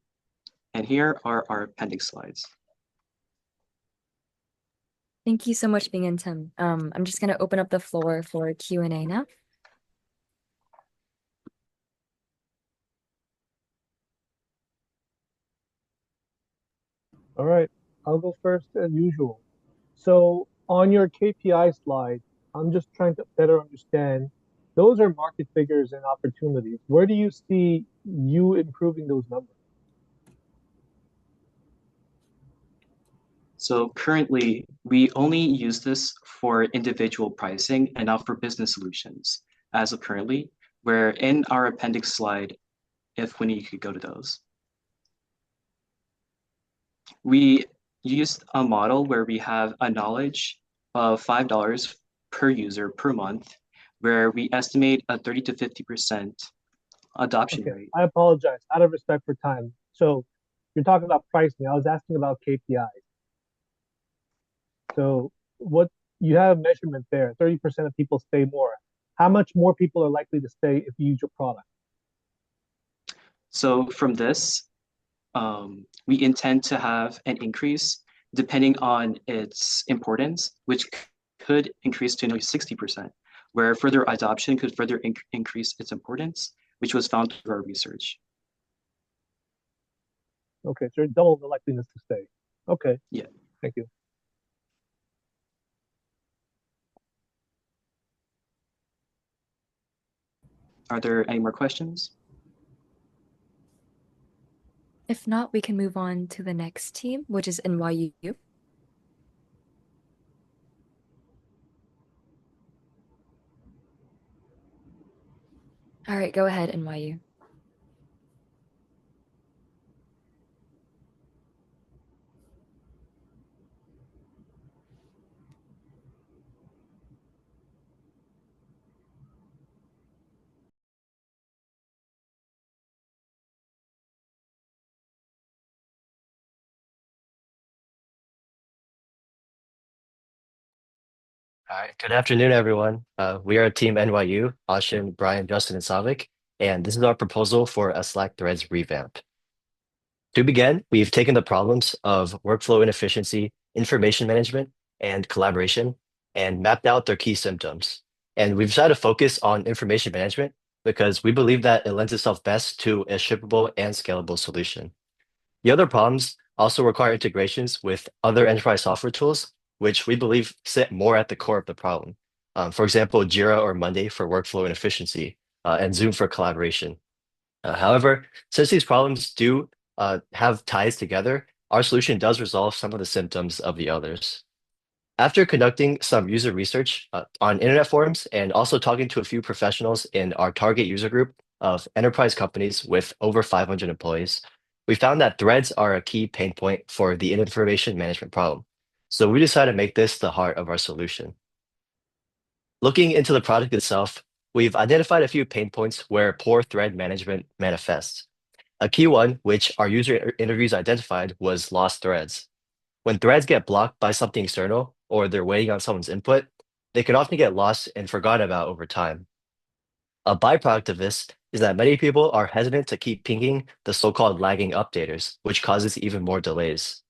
And here are our appendix slides. Thank you so much, Bing and Tim. I'm just going to open up the floor for Q&A now. All right, I'll go first as usual. So on your KPI slide, I'm just trying to better understand. Those are market figures and opportunities. Where do you see you improving those numbers? So currently, we only use this for individual pricing and not for business solutions as of currently, where in our appendix slide, if Winnie could go to those. We used a model where we have a knowledge of $5 per user per month, where we estimate a 30 to 50% adoption rate. I apologize, out of respect for time. So you're talking about pricing. I was asking about KPIs. So what you have measurement there, 30% of people stay more. How much more people are likely to stay if you use your product? So from this, we intend to have an increase depending on its importance, which could increase to nearly 60%, where further adoption could further increase its importance, which was found through our research. Okay, so double the likeliness to stay. Okay. Yeah. Thank you. Are there any more questions? If not, we can move on to the next team, which is NYU. All right, go ahead, NYU. All right. Good afternoon, everyone. We are Team NYU, Ashin, Brian, Justin, and Savik, and this is our proposal for a Slack Threads revamp. To begin, we've taken the problems of workflow inefficiency, information management, and collaboration, and mapped out their key symptoms. And we've decided to focus on information management because we believe that it lends itself best to a shippable and scalable solution. The other problems also require integrations with other enterprise software tools, which we believe sit more at the core of the problem. For example, Jira or Monday for workflow and efficiency, and Zoom for collaboration. However, since these problems do have ties together, our solution does resolve some of the symptoms of the others. After conducting some user research on internet forums and also talking to a few professionals in our target user group of enterprise companies with over 500 employees, we found that threads are a key pain point for the information management problem. So we decided to make this the heart of our solution. Looking into the product itself, we've identified a few pain points where poor thread management manifests. A key one, which our user interviews identified, was lost threads. When threads get blocked by something external or they're waiting on someone's input, they can often get lost and forgotten about over time. A byproduct of this is that many people are hesitant to keep pinging the so-called lagging updaters, which causes even more delays.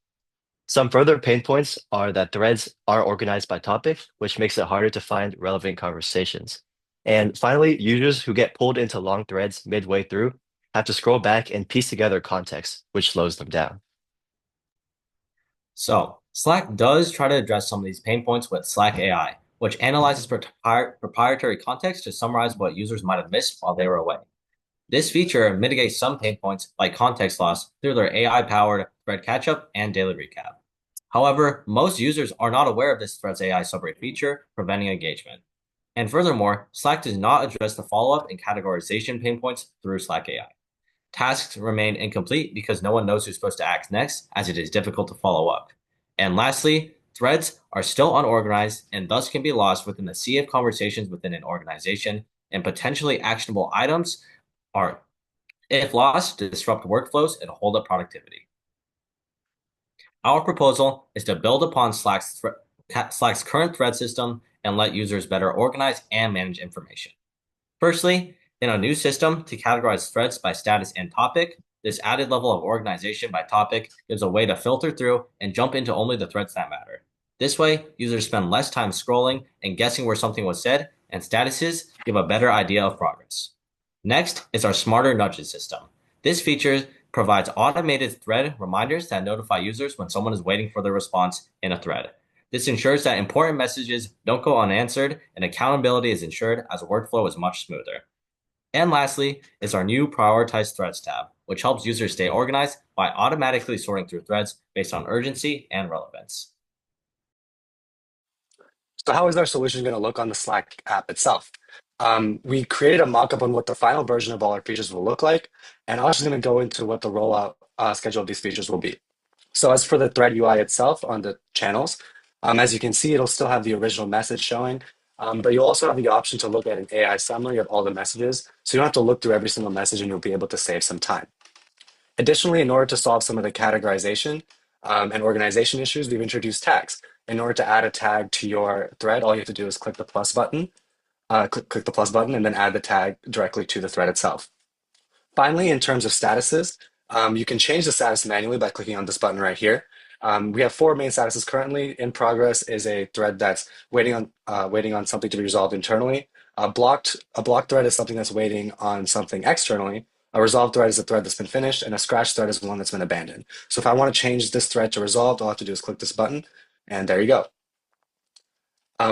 Some further pain points are that threads are organized by topic, which makes it harder to find relevant conversations. And finally, users who get pulled into long threads midway through have to scroll back and piece together context, which slows them down. So Slack does try to address some of these pain points with Slack AI, which analyzes proprietary context to summarize what users might have missed while they were away. This feature mitigates some pain points like context loss through their AI-powered thread catch-up and daily recap. However, most users are not aware of this Threads AI summary feature, preventing engagement. And furthermore, Slack does not address the follow-up and categorization pain points through Slack AI. Tasks remain incomplete because no one knows who's supposed to act next, as it is difficult to follow up. And lastly, threads are still unorganized and thus can be lost within the sea of conversations within an organization, and potentially actionable items are, if lost, disrupt workflows and hold up productivity. Our proposal is to build upon Slack's current thread system and let users better organize and manage information. Firstly, in a new system to categorize threads by status and topic, this added level of organization by topic gives a way to filter through and jump into only the threads that matter. This way, users spend less time scrolling and guessing where something was said, and statuses give a better idea of progress. Next is our smarter nudges system. This feature provides automated thread reminders that notify users when someone is waiting for their response in a thread. This ensures that important messages don't go unanswered and accountability is ensured as workflow is much smoother. And lastly is our new Prioritize Threads tab, which helps users stay organized by automatically sorting through threads based on urgency and relevance. So how is our solution going to look on the Slack app itself? We created a mock-up on what the final version of all our features will look like, and I'm just going to go into what the rollout schedule of these features will be. So as for the thread UI itself on the channels, as you can see, it'll still have the original message showing, but you'll also have the option to look at an AI summary of all the messages, so you don't have to look through every single message and you'll be able to save some time. Additionally, in order to solve some of the categorization and organization issues, we've introduced tags. In order to add a tag to your thread, all you have to do is click the plus button, click the plus button, and then add the tag directly to the thread itself. Finally, in terms of statuses, you can change the status manually by clicking on this button right here. We have 4 main statuses currently. In progress is a thread that's waiting on something to be resolved internally. A blocked thread is something that's waiting on something externally. A resolved thread is a thread that's been finished, and a scratch thread is one that's been abandoned. So if I want to change this thread to resolved, all I have to do is click this button, and there you go.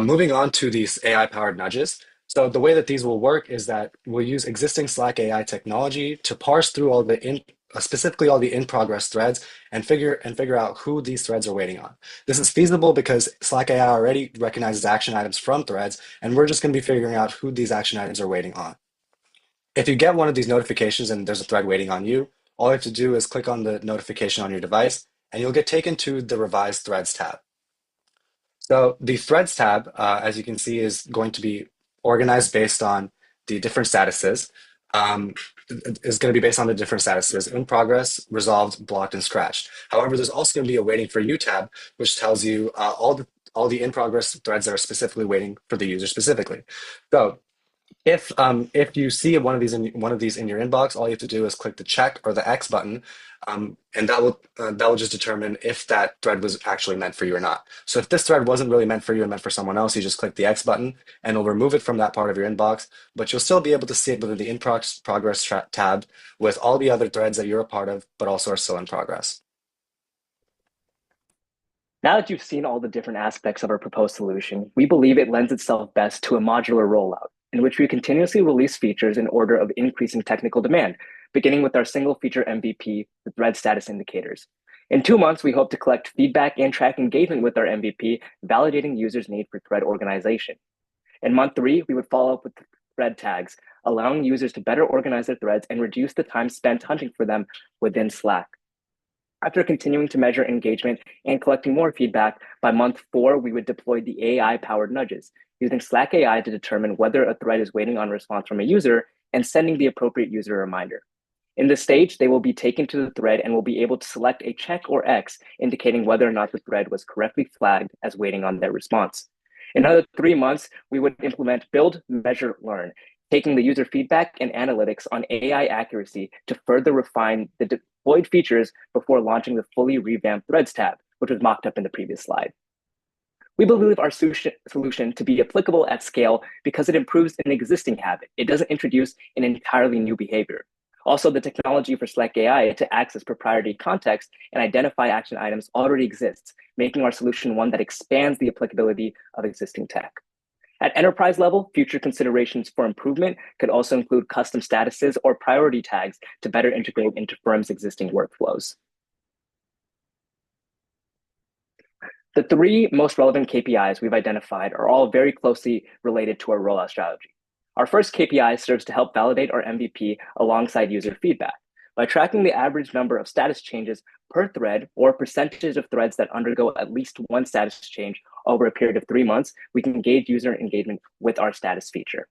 Moving on to these AI-powered nudges. So the way that these will work is that we'll use existing Slack AI technology to parse through all the specifically all the in-progress threads and figure out who these threads are waiting on. This is feasible because Slack AI already recognizes action items from threads, and we're just going to be figuring out who these action items are waiting on. If you get one of these notifications and there's a thread waiting on you, all you have to do is click on the notification on your device, and you'll get taken to the Revised Threads tab. So the Threads tab, as you can see, is going to be organized based on the different statuses. Is going to be based on the different statuses: in progress, resolved, blocked, and scratched. However, there's also going to be a waiting for you tab, which tells you all the in progress threads that are specifically waiting for the user specifically. So if you see one of these in your inbox, all you have to do is click the check or the X button, and that will just determine if that thread was actually meant for you or not. So if this thread wasn't really meant for you and meant for someone else, you just click the X button, and it'll remove it from that part of your inbox. But you'll still be able to see it within the in progress tab with all the other threads that you're a part of, but also are still in progress. Now that you've seen all the different aspects of our proposed solution, we believe it lends itself best to a modular rollout, in which we continuously release features in order of increasing technical demand, beginning with our single feature MVP, the thread status indicators. In 2 months, we hope to collect feedback and track engagement with our MVP, validating users' need for thread organization. In month 3, we would follow up with thread tags, allowing users to better organize their threads and reduce the time spent hunting for them within Slack. After continuing to measure engagement and collecting more feedback, by month 4, we would deploy the AI-powered nudges, using Slack AI to determine whether a thread is waiting on a response from a user and sending the appropriate user a reminder. In this stage, they will be taken to the thread and will be able to select a check or X, indicating whether or not the thread was correctly flagged as waiting on their response. In another 3 months, we would implement Build, Measure, Learn, taking the user feedback and analytics on AI accuracy to further refine the deployed features before launching the fully revamped Threads tab, which was mocked up in the previous slide. We believe our solution to be applicable at scale because it improves an existing habit. It doesn't introduce an entirely new behavior. Also, the technology for Slack AI to access proprietary context and identify action items already exists, making our solution one that expands the applicability of existing tech. At enterprise level, future considerations for improvement could also include custom statuses or priority tags to better integrate into firms' existing workflows. The 3 most relevant KPIs we've identified are all very closely related to our rollout strategy. Our first KPI serves to help validate our MVP alongside user feedback. By tracking the average number of status changes per thread or percentage of threads that undergo at least one status change over a period of 3 months, we can gauge user engagement with our status feature.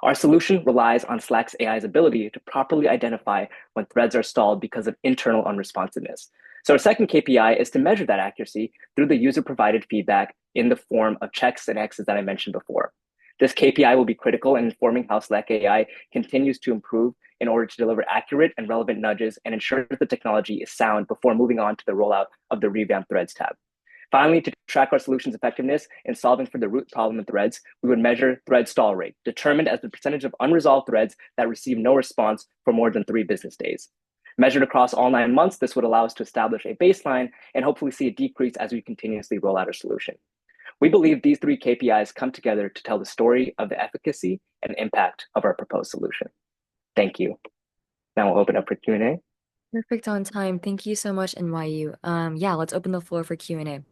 Our solution relies on Slack's AI's ability to properly identify when threads are stalled because of internal unresponsiveness. So our second KPI is to measure that accuracy through the user-provided feedback in the form of checks and X's that I mentioned before. This KPI will be critical in informing how Slack AI continues to improve in order to deliver accurate and relevant nudges and ensure that the technology is sound before moving on to the rollout of the Revamped Threads tab. Finally, to track our solution's effectiveness in solving for the root problem in threads, we would measure thread stall rate, determined as the percentage of unresolved threads that receive no response for more than 3 business days. Measured across all 9 months, this would allow us to establish a baseline and hopefully see a decrease as we continuously roll out our solution. We believe these 3 KPIs come together to tell the story of the efficacy and impact of our proposed solution. Thank you. Now we'll open up for Q&A. Perfect on time. Thank you so much, NYU. Yeah, let's open the floor for Q&A.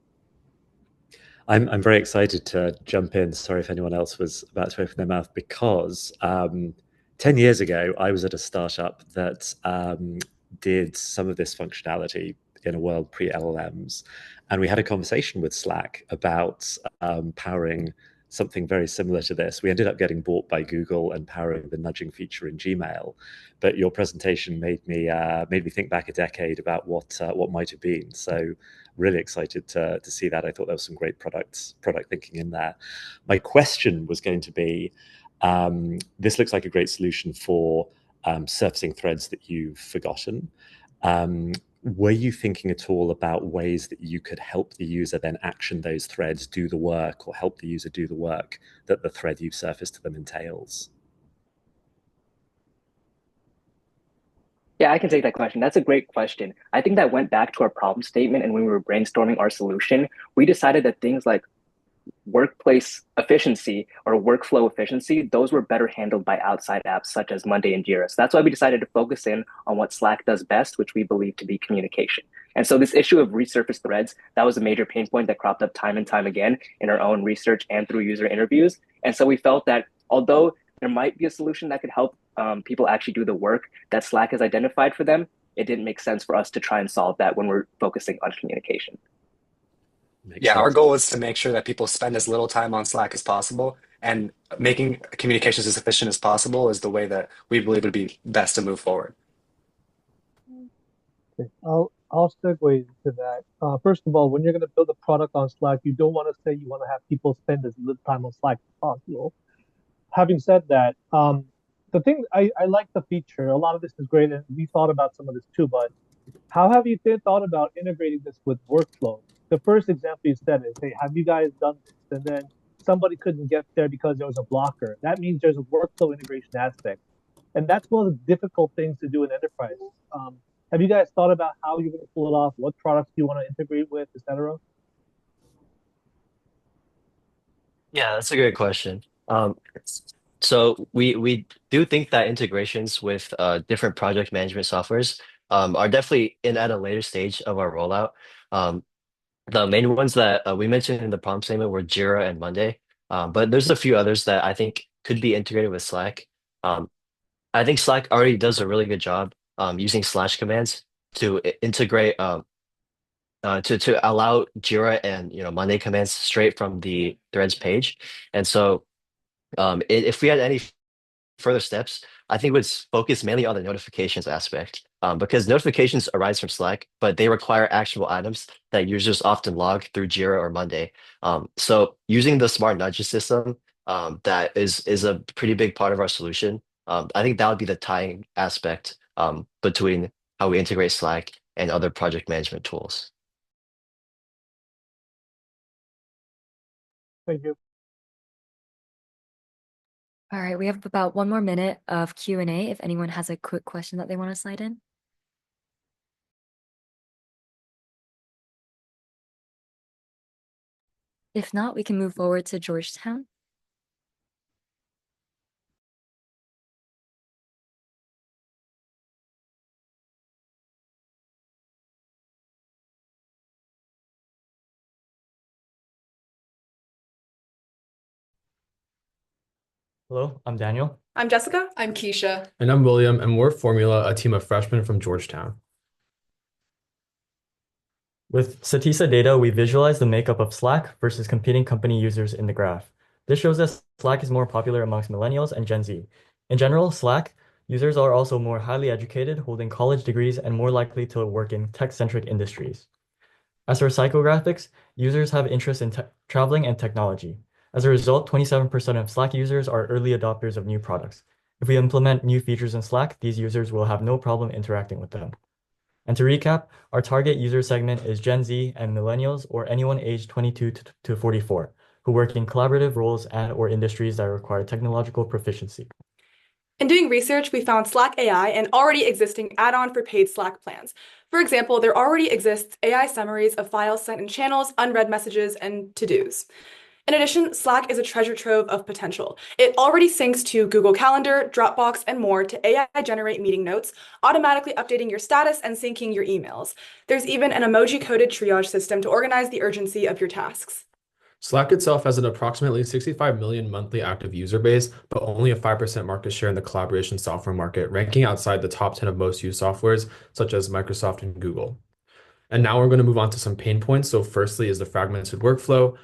I'm very excited to jump in. Sorry if anyone else was about to open their mouth, because 10 years ago, I was at a startup that did some of this functionality in a world pre-LLMs. And we had a conversation with Slack about powering something very similar to this. We ended up getting bought by Google and powering the nudging feature in Gmail. But your presentation made me think back a decade about what might have been. So really excited to see that. I thought there was some great product thinking in there. My question was going to be, this looks like a great solution for surfacing threads that you've forgotten. Were you thinking at all about ways that you could help the user then action those threads, do the work, or help the user do the work that the thread you've surfaced to them entails? Yeah, I can take that question. That's a great question. I think that went back to our problem statement, and when we were brainstorming our solution, we decided that things like workplace efficiency or workflow efficiency, those were better handled by outside apps such as Monday and Jira. So that's why we decided to focus in on what Slack does best, which we believe to be communication. And so this issue of resurfaced threads, that was a major pain point that cropped up time and time again in our own research and through user interviews. And so we felt that although there might be a solution that could help people actually do the work that Slack has identified for them, it didn't make sense for us to try and solve that when we're focusing on communication. Yeah, our goal is to make sure that people spend as little time on Slack as possible, and making communications as efficient as possible is the way that we believe would be best to move forward. Okay, I'll segue into that. First of all, when you're going to build a product on Slack, you don't want to say you want to have people spend as little time on Slack as possible. Having said that, the thing I like the feature. A lot of this is great, and we thought about some of this too. But how have you thought about integrating this with workflow? The first example you said is, hey, have you guys done this? And then somebody couldn't get there because there was a blocker. That means there's a workflow integration aspect. And that's one of the difficult things to do in enterprise. Have you guys thought about how you're going to pull it off? What products do you want to integrate with, et cetera? Yeah, that's a great question. So we do think that integrations with different project management softwares are definitely in at a later stage of our rollout. The main ones that we mentioned in the prompt statement were Jira and Monday, but there's a few others that I think could be integrated with Slack. I think Slack already does a really good job using slash commands to integrate to allow Jira and Monday commands straight from the threads page. And so if we had any further steps, I think would focus mainly on the notifications aspect, because notifications arise from Slack, but they require actionable items that users often log through Jira or Monday. So using the smart nudges system, that is a pretty big part of our solution. I think that would be the tying aspect between how we integrate Slack and other project management tools. Thank you. All right, we have about 1 more minute of Q&A if anyone has a quick question that they want to slide in. If not, we can move forward to Georgetown. Hello, I'm Daniel. I'm Jessica. I'm Keisha. And I'm William, and we're Formula, a team of freshmen from Georgetown. With Satisa data, we visualize the makeup of Slack versus competing company users in the graph. This shows that Slack is more popular amongst millennials and Gen Z. In general, Slack users are also more highly educated, holding college degrees, and more likely to work in tech-centric industries. As for psychographics, users have interest in traveling and technology. As a result, 27% of Slack users are early adopters of new products. If we implement new features in Slack, these users will have no problem interacting with them. And to recap, our target user segment is Gen Z and millennials, or anyone aged 22 to 44, who work in collaborative roles and/or industries that require technological proficiency. In doing research, we found Slack AI an already existing add-on for paid Slack plans. For example, there already exists AI summaries of files sent in channels, unread messages, and to-dos. In addition, Slack is a treasure trove of potential. It already syncs to Google Calendar, Dropbox, and more to AI-generate meeting notes, automatically updating your status and syncing your emails. There's even an emoji-coded triage system to organize the urgency of your tasks. Slack itself has an approximately 65 million monthly active user base, but only a 5% market share in the collaboration software market, ranking outside the top 10 of most used softwares, such as Microsoft and Google. And now we're going to move on to some pain points. So firstly is the fragmented workflow.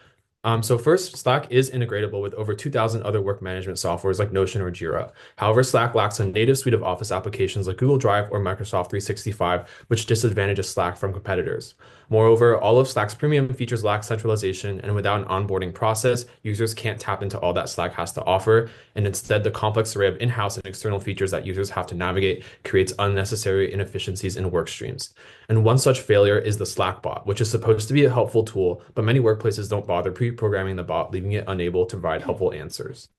So first, Slack is integratable with over 2,000 other work management softwares like Notion or Jira. However, Slack lacks a native suite of Office applications like Google Drive or Microsoft 365, which disadvantages Slack from competitors. Moreover, all of Slack's premium features lack centralization, and without an onboarding process, users can't tap into all that Slack has to offer, and instead the complex array of in-house and external features that users have to navigate creates unnecessary inefficiencies in work streams. And one such failure is the Slack bot, which is supposed to be a helpful tool, but many workplaces don't bother pre-programming the bot, leaving it unable to provide helpful answers.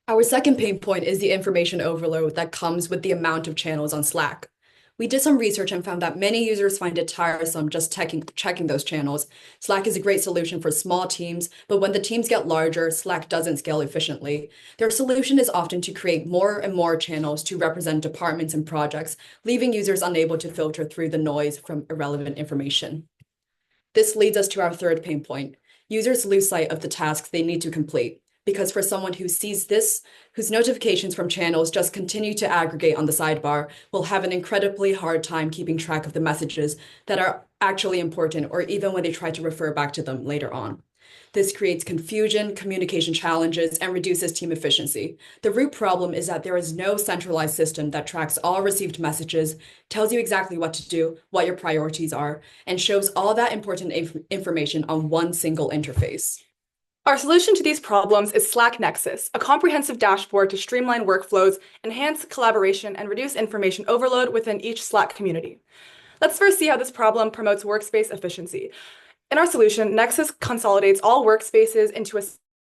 Our second pain point is the information overload that comes with the amount of channels on Slack. We did some research and found that many users find it tiresome just checking those channels. Slack is a great solution for small teams, but when the teams get larger, Slack doesn't scale efficiently. Their solution is often to create more and more channels to represent departments and projects, leaving users unable to filter through the noise from irrelevant information. This leads us to our third pain point. Users lose sight of the tasks they need to complete. Because for someone who sees this, whose notifications from channels just continue to aggregate on the sidebar, will have an incredibly hard time keeping track of the messages that are actually important, or even when they try to refer back to them later on. This creates confusion, communication challenges, and reduces team efficiency. The root problem is that there is no centralized system that tracks all received messages, tells you exactly what to do, what your priorities are, and shows all that important information on one single interface. Our solution to these problems is Slack Nexus, a comprehensive dashboard to streamline workflows, enhance collaboration, and reduce information overload within each Slack community. Let's first see how this problem promotes workspace efficiency. In our solution, Nexus consolidates all workspaces into a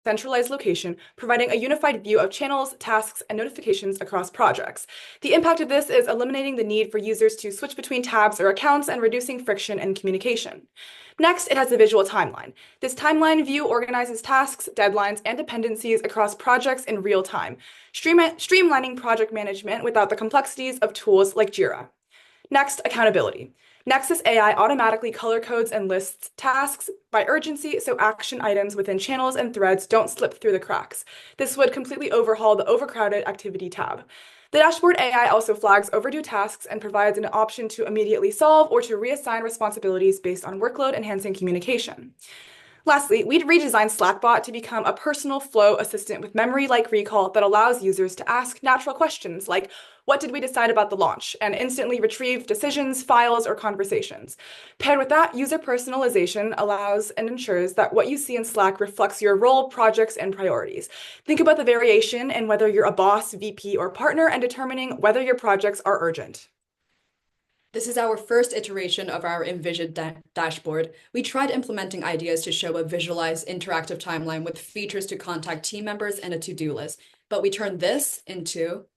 centralized location, providing a unified view of channels, tasks, and notifications across projects. The impact of this is eliminating the need for users to switch between tabs or accounts and reducing friction in communication. Next, it has a visual timeline. This timeline view organizes tasks, deadlines, and dependencies across projects in real time, streamlining project management without the complexities of tools like Jira. Next, accountability. Nexus AI automatically color codes and lists tasks by urgency so action items within channels and threads don't slip through the cracks. This would completely overhaul the overcrowded activity tab. The dashboard AI also flags overdue tasks and provides an option to immediately solve or to reassign responsibilities based on workload, enhancing communication. Lastly, we'd redesigned Slackbot to become a personal flow assistant with memory-like recall that allows users to ask natural questions like, what did we decide about the launch? And instantly retrieve decisions, files, or conversations. Paired with that, user personalization allows and ensures that what you see in Slack reflects your role, projects, and priorities. Think about the variation in whether you're a boss, VP, or partner and determining whether your projects are urgent. This is our first iteration of our envisioned dashboard. We tried implementing ideas to show a visualized interactive timeline with features to contact team members and a to-do list, but we turned this into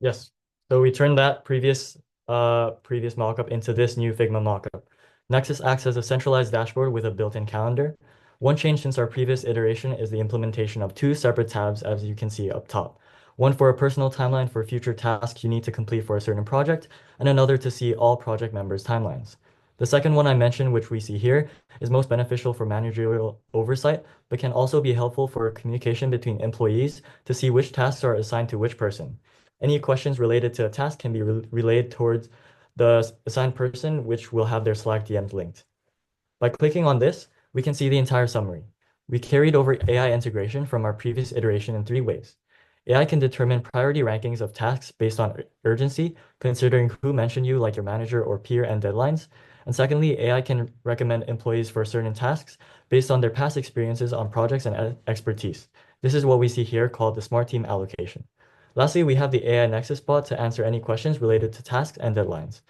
Yes. So we turned that previous mockup into this new Figma mockup. Nexus acts as a centralized dashboard with a built-in calendar. One change since our previous iteration is the implementation of two separate tabs, as you can see up top. one for a personal timeline for future tasks you need to complete for a certain project, and another to see all project members' timelines. The second one I mentioned, which we see here, is most beneficial for managerial oversight, but can also be helpful for communication between employees to see which tasks are assigned to which person. Any questions related to a task can be relayed towards the assigned person, which will have their Slack DMs linked. By clicking on this, we can see the entire summary. We carried over AI integration from our previous iteration in 3 ways. AI can determine priority rankings of tasks based on urgency, considering who mentioned you, like your manager or peer, and deadlines. And secondly, AI can recommend employees for certain tasks based on their past experiences on projects and expertise. This is what we see here called the Smart Team allocation. Lastly, we have the AI Nexus bot to answer any questions related to tasks and deadlines.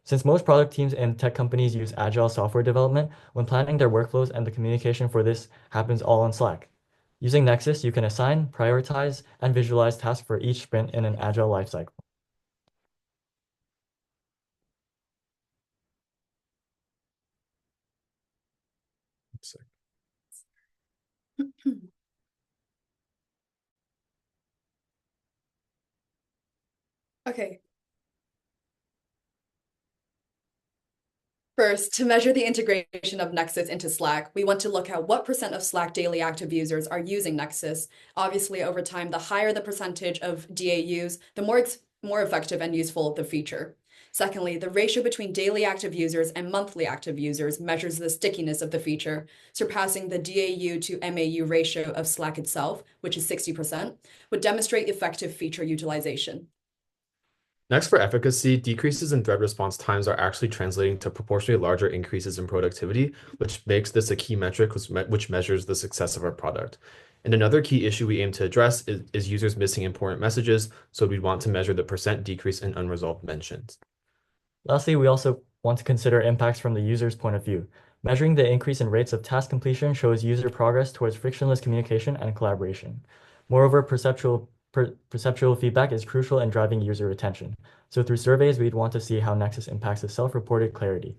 Since most product teams and tech companies use agile software development, when planning their workflows and the communication for this happens all on Slack. Using Nexus, you can assign, prioritize, and visualize tasks for each sprint in an agile lifecycle. Okay. First, to measure the integration of Nexus into Slack, we want to look at what % of Slack daily active users are using Nexus. Obviously, over time, the higher the percentage of DAUs, the more effective and useful the feature. Secondly, the ratio between daily active users and monthly active users measures the stickiness of the feature, surpassing the DAU to MAU ratio of Slack itself, which is 60%, would demonstrate effective feature utilization. Next, for efficacy, decreases in thread response times are actually translating to proportionally larger increases in productivity, which makes this a key metric which measures the success of our product. And another key issue we aim to address is users missing important messages, so we want to measure the % decrease in unresolved mentions. Lastly, we also want to consider impacts from the user's point of view. Measuring the increase in rates of task completion shows user progress towards frictionless communication and collaboration. Moreover, perceptual feedback is crucial in driving user retention. So through surveys, we'd want to see how Nexus impacts the self-reported clarity.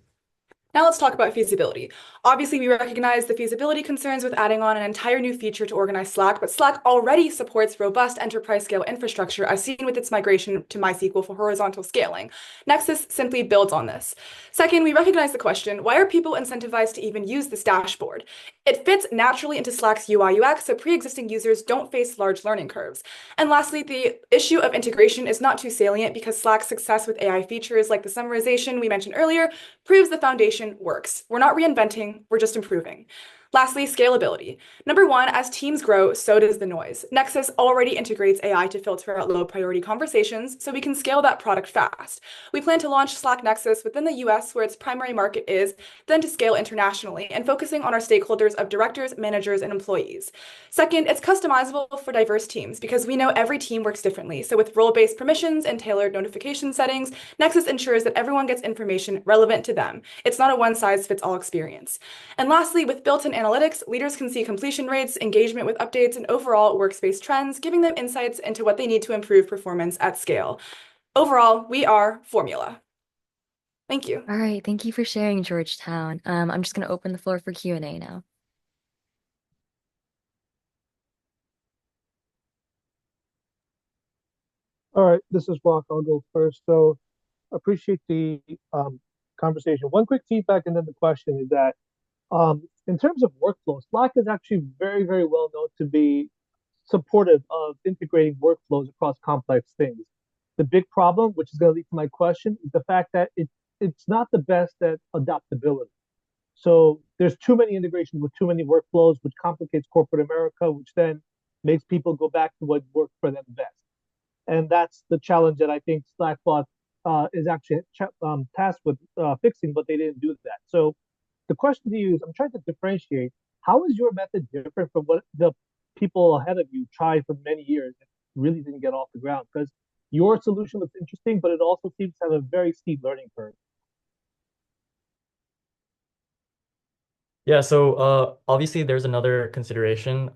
Now let's talk about feasibility. Obviously, we recognize the feasibility concerns with adding on an entire new feature to organize Slack, but Slack already supports robust enterprise-scale infrastructure as seen with its migration to MySQL for horizontal scaling. Nexus simply builds on this. Second, we recognize the question, why are people incentivized to even use this dashboard? It fits naturally into Slack's UI/UX, so pre-existing users don't face large learning curves. And lastly, the issue of integration is not too salient because Slack's success with AI features like the summarization we mentioned earlier proves the foundation works. We're not reinventing, we're just improving. Lastly, scalability. Number one, as teams grow, so does the noise. Nexus already integrates AI to filter out low priority conversations, so we can scale that product fast. We plan to launch Slack Nexus within the US, where its primary market is, then to scale internationally and focusing on our stakeholders of directors, managers, and employees. Second, it's customizable for diverse teams because we know every team works differently. So with role-based permissions and tailored notification settings, Nexus ensures that everyone gets information relevant to them. It's not a one-size-fits-all experience. And lastly, with built-in analytics, leaders can see completion rates, engagement with updates, and overall workspace trends, giving them insights into what they need to improve performance at scale. Overall, we are formula. Thank you. All right, thank you for sharing, Georgetown. I'm just going to open the floor for Q&A now. All right, this is Rock. I'll go first. So appreciate the conversation. One quick feedback and then the question is that in terms of workflow, Slack is actually very, very well known to be supportive of integrating workflows across complex things. The big problem, which is going to lead to my question, is the fact that it's not the best at adaptability. So there's too many integrations with too many workflows, which complicates corporate America, which then makes people go back to what worked for them best. And that's the challenge that I think Slackbot is actually tasked with fixing, but they didn't do that. So the question to you is, I'm trying to differentiate, how is your method different from what the people ahead of you tried for many years and really didn't get off the ground? Because your solution looks interesting, but it also seems to have a very steep learning curve. Yeah, so obviously there's another consideration.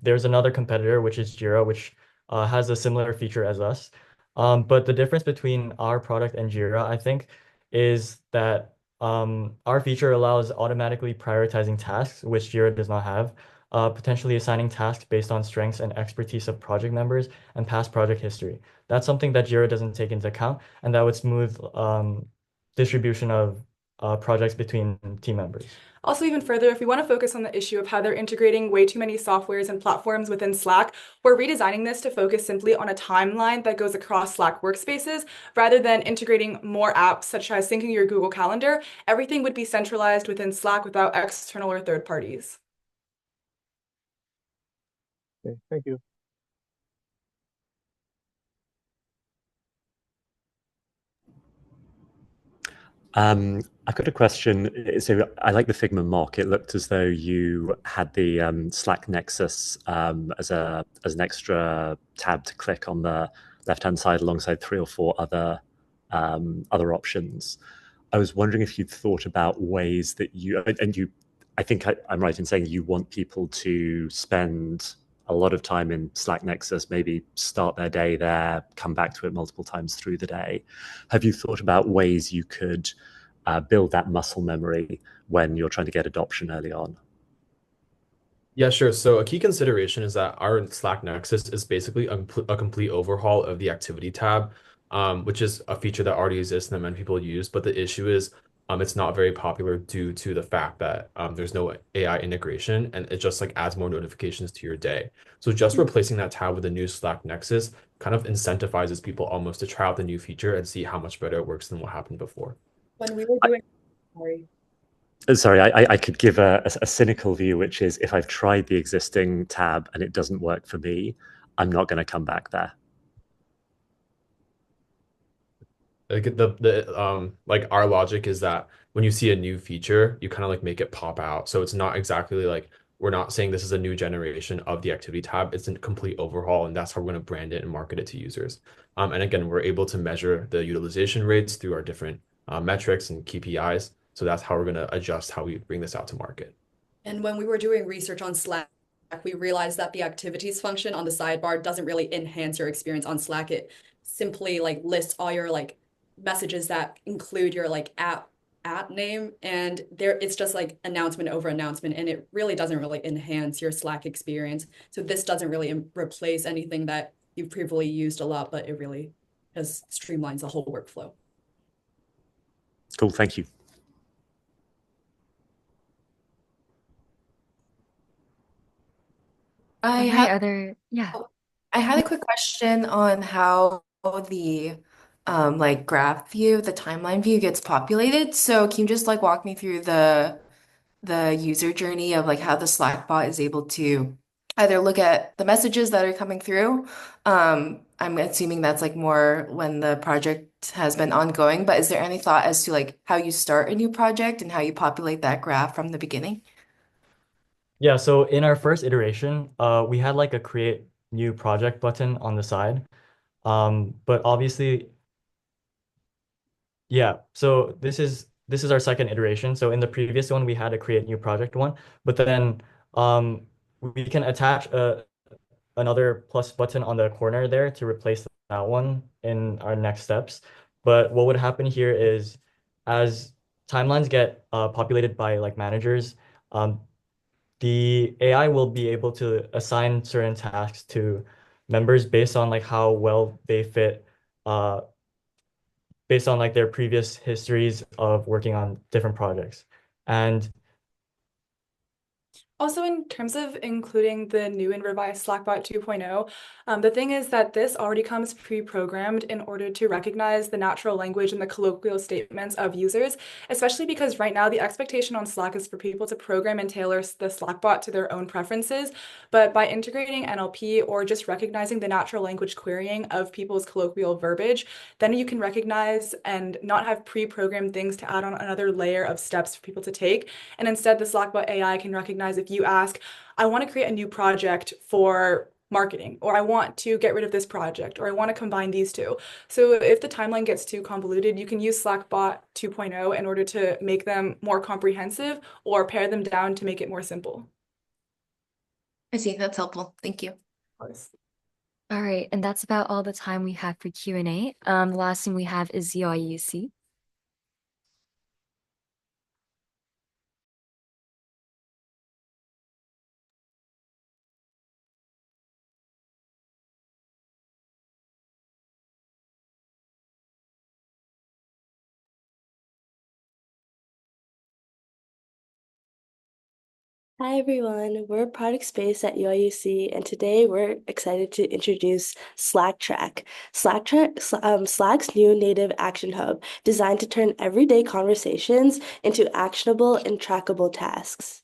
There's another competitor, which is Jira, which has a similar feature as us. But the difference between our product and Jira, I think, is that our feature allows automatically prioritizing tasks, which Jira does not have. potentially assigning tasks based on strengths and expertise of project members and past project history. That's something that Jira doesn't take into account, and that would smooth distribution of projects between team members. Also, even further, if we want to focus on the issue of how they're integrating way too many softwares and platforms within Slack, we're redesigning this to focus simply on a timeline that goes across Slack workspaces. Rather than integrating more apps, such as syncing your Google Calendar, everything would be centralized within Slack without external or third parties. Okay, thank you. I've got a question. So I like the Figma mock. It looked as though you had the Slack Nexus as an extra tab to click on the left-hand side alongside 3 or 4 other options. I was wondering if you'd thought about ways that I think I'm right in saying you want people to spend a lot of time in Slack Nexus, maybe start their day there, come back to it multiple times through the day. Have you thought about ways you could build that muscle memory when you're trying to get adoption early on? Yeah, sure. So a key consideration is that our Slack Nexus is basically a complete overhaul of the activity tab, which is a feature that already exists and that many people use. But the issue is it's not very popular due to the fact that there's no AI integration, and it just like adds more notifications to your day. So just replacing that tab with a new Slack Nexus kind of incentivizes people almost to try out the new feature and see how much better it works than what happened before. When we were doing, sorry. Sorry, I could give a cynical view, which is if I've tried the existing tab and it doesn't work for me, I'm not going to come back there. Like our logic is that when you see a new feature, you kind of like make it pop out. So it's not exactly like we're not saying this is a new generation of the activity tab. It's a complete overhaul, and that's how we're going to brand it and market it to users. And again, we're able to measure the utilization rates through our different metrics and KPIs. So that's how we're going to adjust how we bring this out to market. And when we were doing research on Slack, we realized that the activities function on the sidebar doesn't really enhance your experience on Slack. It simply like lists all your like messages that include your like app name, and there it's just like announcement over announcement, and it really doesn't really enhance your Slack experience. So this doesn't really replace anything that you've previously used a lot, but it really just streamlines the whole workflow. Cool, thank you. I had a quick question on how the like graph view, the timeline view gets populated. So can you just like walk me through the user journey of like how the Slack bot is able to either look at the messages that are coming through? I'm assuming that's like more when the project has been ongoing, but is there any thought as to like how you start a new project and how you populate that graph from the beginning? Yeah, so in our first iteration, we had like a create new project button on the side. But obviously, yeah, so this is our second iteration. So in the previous one, we had a create new project one, but then we can attach another plus button on the corner there to replace that one in our next steps. But what would happen here is as timelines get populated by like managers, the AI will be able to assign certain tasks to members based on like how well they fit, based on like their previous histories of working on different projects. And Also, in terms of including the new and revised Slackbot 2.0, the thing is that this already comes pre-programmed in order to recognize the natural language and the colloquial statements of users, especially because right now the expectation on Slack is for people to program and tailor the Slackbot to their own preferences. But by integrating NLP or just recognizing the natural language querying of people's colloquial verbiage, then you can recognize and not have pre-programmed things to add on another layer of steps for people to take. And instead, the Slackbot AI can recognize if you ask, I want to create a new project for marketing, or I want to get rid of this project, or I want to combine these two. So if the timeline gets too convoluted, you can use Slackbot 2.0 in order to make them more comprehensive or pare them down to make it more simple. I see, that's helpful. Thank you. All right, and that's about all the time we have for Q&A. The last thing we have is UIUC. Hi everyone, we're Product Space at UIUC, and today we're excited to introduce Slack Track. Slack's new native action hub, designed to turn everyday conversations into actionable and trackable tasks.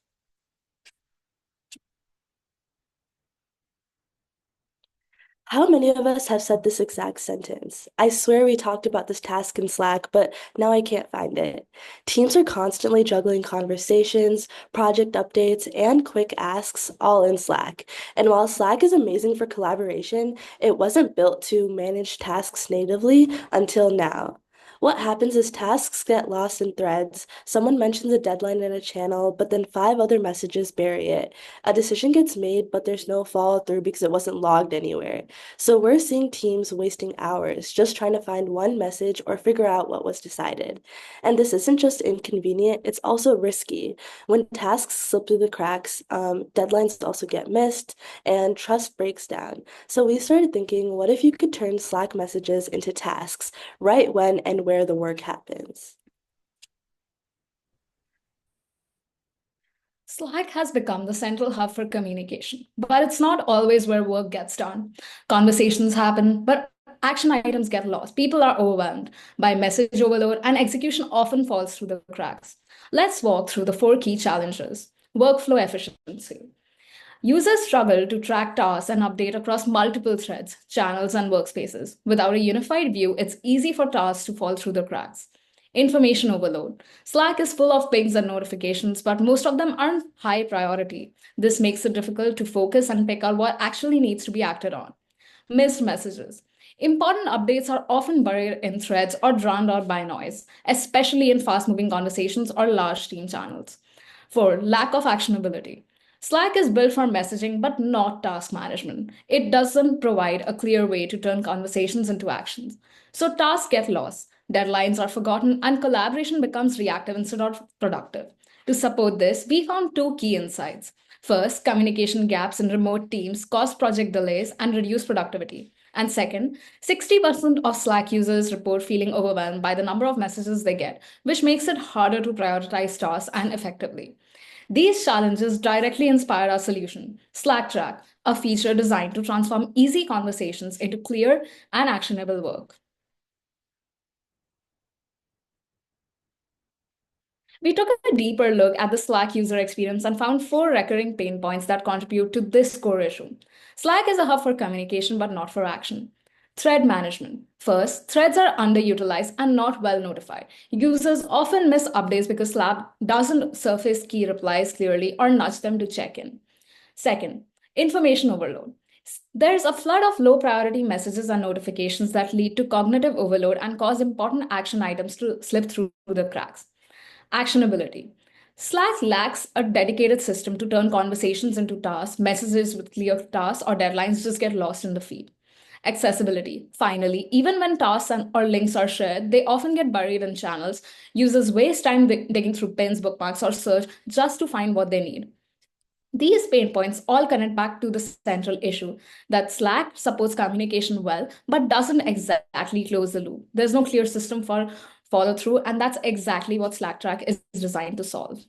How many of us have said this exact sentence? I swear we talked about this task in Slack, but now I can't find it. Teams are constantly juggling conversations, project updates, and quick asks all in Slack. And while Slack is amazing for collaboration, it wasn't built to manage tasks natively until now. What happens is tasks get lost in threads. Someone mentions a deadline in a channel, but then five other messages bury it. A decision gets made, but there's no follow through because it wasn't logged anywhere. So we're seeing teams wasting hours just trying to find one message or figure out what was decided. And this isn't just inconvenient, it's also risky. When tasks slip through the cracks, deadlines also get missed and trust breaks down. So we started thinking, what if you could turn Slack messages into tasks right when and where the work happens? Slack has become the central hub for communication, but it's not always where work gets done. Conversations happen, but action items get lost. People are overwhelmed by message overload, and execution often falls through the cracks. Let's walk through the 4 key challenges. Workflow efficiency. Users struggle to track tasks and update across multiple threads, channels, and workspaces. Without a unified view, it's easy for tasks to fall through the cracks. Information overload. Slack is full of pings and notifications, but most of them aren't high priority. This makes it difficult to focus and pick out what actually needs to be acted on. Missed messages. Important updates are often buried in threads or drowned out by noise, especially in fast-moving conversations or large team channels. 4. Lack of actionability. Slack is built for messaging, but not task management. It doesn't provide a clear way to turn conversations into actions. So tasks get lost, deadlines are forgotten, and collaboration becomes reactive instead of productive. To support this, we found 2 key insights. First, communication gaps in remote teams cause project delays and reduce productivity. And second, 60% of Slack users report feeling overwhelmed by the number of messages they get, which makes it harder to prioritize tasks and effectively. These challenges directly inspired our solution, Slack Track, a feature designed to transform easy conversations into clear and actionable work. We took a deeper look at the Slack user experience and found 4 recurring pain points that contribute to this core issue. Slack is a hub for communication, but not for action. Thread management. First, threads are underutilized and not well notified. Users often miss updates because Slack doesn't surface key replies clearly or nudge them to check in. Second, information overload. There's a flood of low priority messages and notifications that lead to cognitive overload and cause important action items to slip through the cracks. Actionability. Slack lacks a dedicated system to turn conversations into tasks. Messages with clear tasks or deadlines just get lost in the feed. Accessibility. Finally, even when tasks or links are shared, they often get buried in channels. Users waste time digging through pins, bookmarks, or search just to find what they need. These pain points all connect back to the central issue that Slack supports communication well, but doesn't exactly close the loop. There's no clear system for follow through, and that's exactly what Slack Track is designed to solve.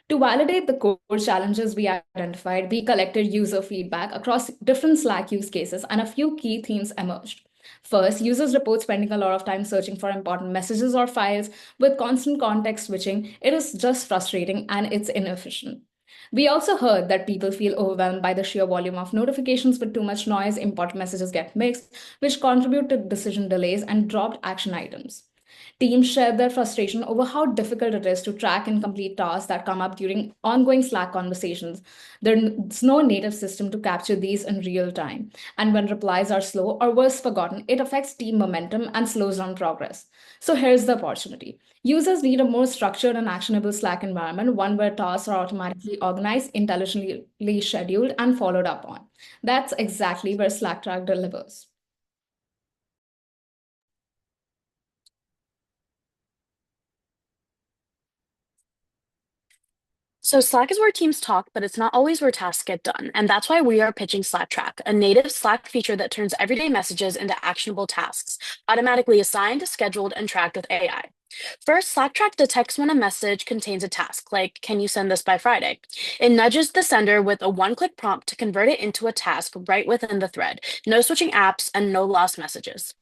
To validate the core challenges we identified, we collected user feedback across different Slack use cases, and a few key themes emerged. First, users report spending a lot of time searching for important messages or files. With constant context switching, it is just frustrating and it's inefficient. We also heard that people feel overwhelmed by the sheer volume of notifications. With too much noise, important messages get mixed, which contribute to decision delays and dropped action items. Teams shared their frustration over how difficult it is to track and complete tasks that come up during ongoing Slack conversations. There's no native system to capture these in real time. And when replies are slow or worse, forgotten, it affects team momentum and slows down progress. So here's the opportunity. Users need a more structured and actionable Slack environment, one where tasks are automatically organized, intelligently scheduled, and followed up on. That's exactly where Slack Track delivers. So Slack is where teams talk, but it's not always where tasks get done. And that's why we are pitching Slack Track, a native Slack feature that turns everyday messages into actionable tasks, automatically assigned, scheduled, and tracked with AI. First, Slack detects when a message contains a task, like, can you send this by Friday? It nudges the sender with a one-click prompt to convert it into a task right within the thread. No switching apps and no lost messages.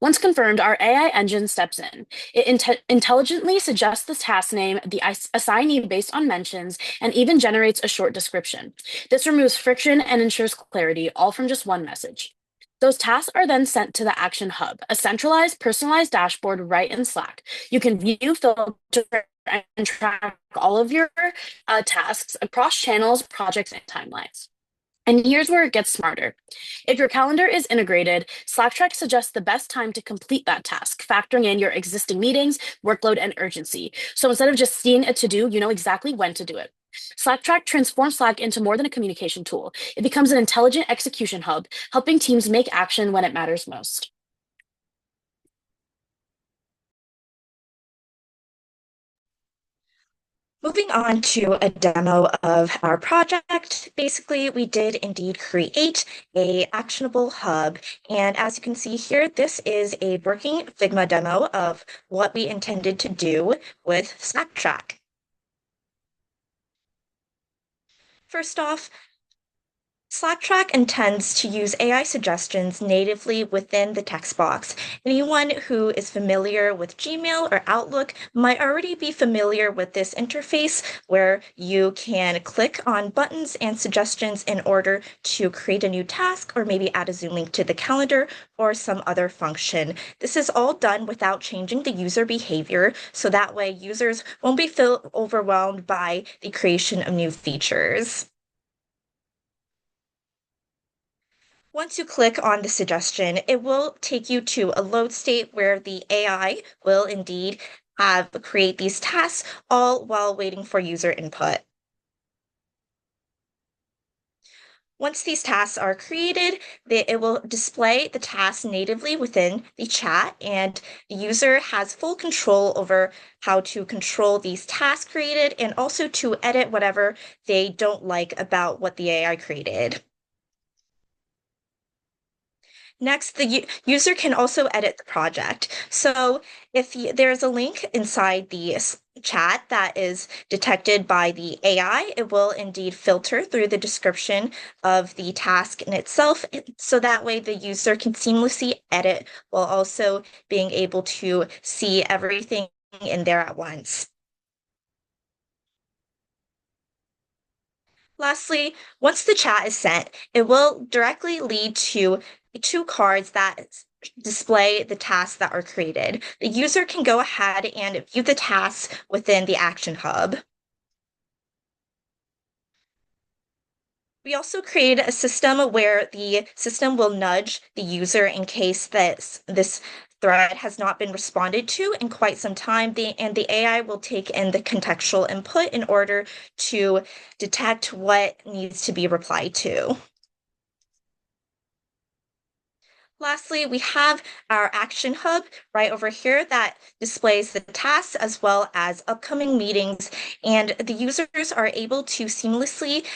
Once confirmed, our AI engine steps in. It intelligently suggests the task name, the assignee based on mentions, and even generates a short description. This removes friction and ensures clarity, all from just one message. Those tasks are then sent to the Action Hub, a centralized, personalized dashboard right in Slack. You can view, filter, and track all of your tasks across channels, projects, and timelines. And here's where it gets smarter. If your calendar is integrated, Slack suggests the best time to complete that task, factoring in your existing meetings, workload, and urgency. So instead of just seeing a to-do, you know exactly when to do it. Slack transforms Slack into more than a communication tool. It becomes an intelligent execution hub, helping teams make action when it matters most. Moving on to a demo of our project, basically we did indeed create a actionable hub. And as you can see here, this is a working Figma demo of what we intended to do with Slack. First off, Slack intends to use AI suggestions natively within the text box. Anyone who is familiar with Gmail or Outlook might already be familiar with this interface where you can click on buttons and suggestions in order to create a new task or maybe add a Zoom link to the calendar or some other function. This is all done without changing the user behavior, so that way users won't be overwhelmed by the creation of new features. Once you click on the suggestion, it will take you to a load state where the AI will indeed create these tasks, all while waiting for user input. Once these tasks are created, it will display the task natively within the chat, and the user has full control over how to control these tasks created and also to edit whatever they don't like about what the AI created. Next, the user can also edit the project. So if there's a link inside the chat that is detected by the AI, it will indeed filter through the description of the task in itself, so that way the user can seamlessly edit while also being able to see everything in there at once. Lastly, once the chat is sent, it will directly lead to 2 cards that display the tasks that are created. The user can go ahead and view the tasks within the Action Hub. We also created a system where the system will nudge the user in case that this thread has not been responded to in quite some time, and the AI will take in the contextual input in order to detect what needs to be replied to. Lastly, we have our Action Hub right over here that displays the tasks as well as upcoming meetings, and the users are able to seamlessly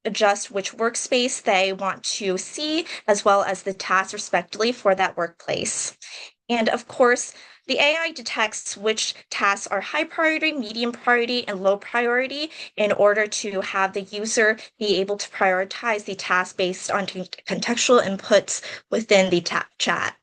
adjust which workspace they want to see, as well as the tasks respectively for that workplace. And of course, the AI detects which tasks are high priority, medium priority, and low priority in order to have the user be able to prioritize the task based on contextual inputs within the chat.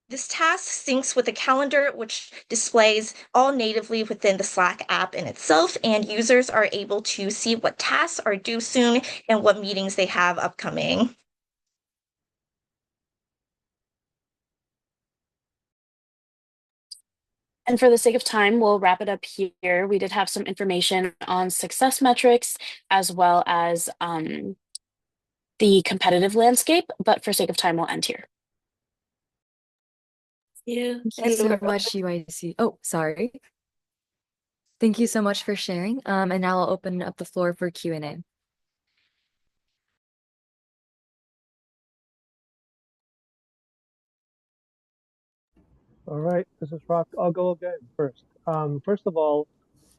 This task syncs with the calendar, which displays all natively within the Slack app in itself, and users are able to see what tasks are due soon and what meetings they have upcoming. And for the sake of time, we'll wrap it up here. We did have some information on success metrics as well as the competitive landscape, but for sake of time, we'll end here. Thank you so much, UIUC. Oh, sorry. Thank you so much for sharing. And now I'll open up the floor for Q&A. All right, this is Rock. I'll go again first. First of all,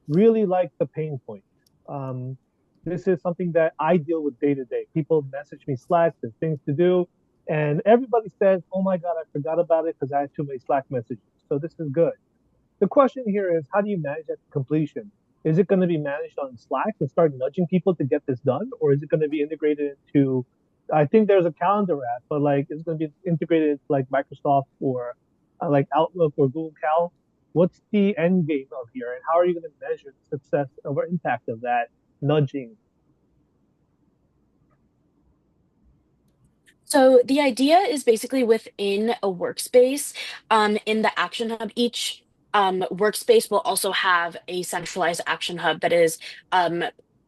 really like the pain point. This is something that I deal with day to day. People message me Slack, there's things to do. And everybody says, oh my God, I forgot about it because I had too many Slack messages. So this is good. The question here is, how do you manage that completion? Is it going to be managed on Slack and start nudging people to get this done? Or is it going to be integrated into, I think there's a calendar app, but like it's going to be integrated into like Microsoft or like Outlook or Google Cal? What's the end game of here? And how are you going to measure the success or impact of that nudging? So the idea is basically within a workspace, in the Action Hub, each workspace will also have a centralized Action Hub that is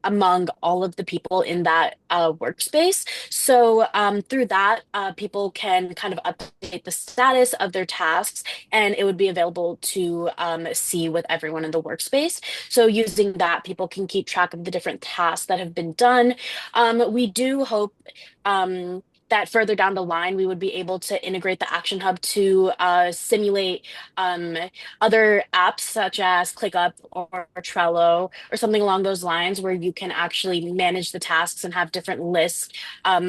among all of the people in that workspace. So through that, people can kind of update the status of their tasks, and it would be available to see with everyone in the workspace. So using that, people can keep track of the different tasks that have been done. We do hope that further down the line, we would be able to integrate the Action Hub to simulate other apps such as ClickUp or Trello or something along those lines, where you can actually manage the tasks and have different lists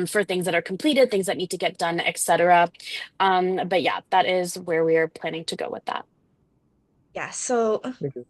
for things that are completed, things that need to get done, etc. But yeah, that is where we are planning to go with that. Yeah, so Thank you.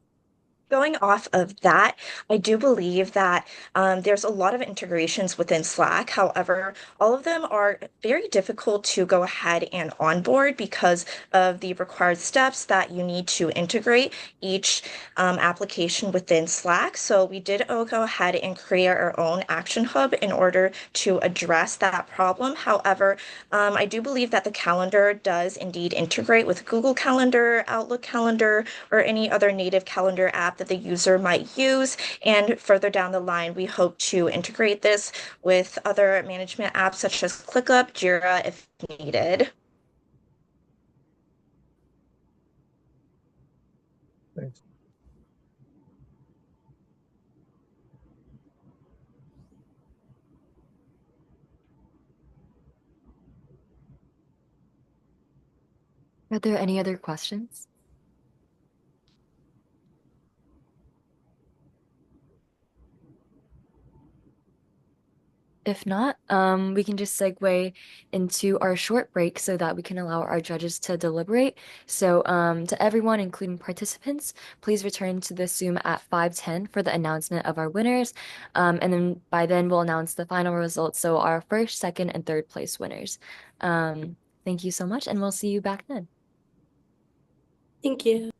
going off of that, I do believe that there's a lot of integrations within Slack. However, all of them are very difficult to go ahead and onboard because of the required steps that you need to integrate each application within Slack. So we did go ahead and create our own Action Hub in order to address that problem. However, I do believe that the calendar does indeed integrate with Google Calendar, Outlook Calendar, or any other native calendar app that the user might use. And further down the line, we hope to integrate this with other management apps such as ClickUp, Jira if needed. Thanks. Are there any other questions? If not, we can just segue into our short break so that we can allow our judges to deliberate. So, to everyone, including participants, please return to the Zoom at 5:10 for the announcement of our winners. And then by then we'll announce the final results. So our first, second, and third place winners. Thank you so much, and we'll see you back then. Thank you.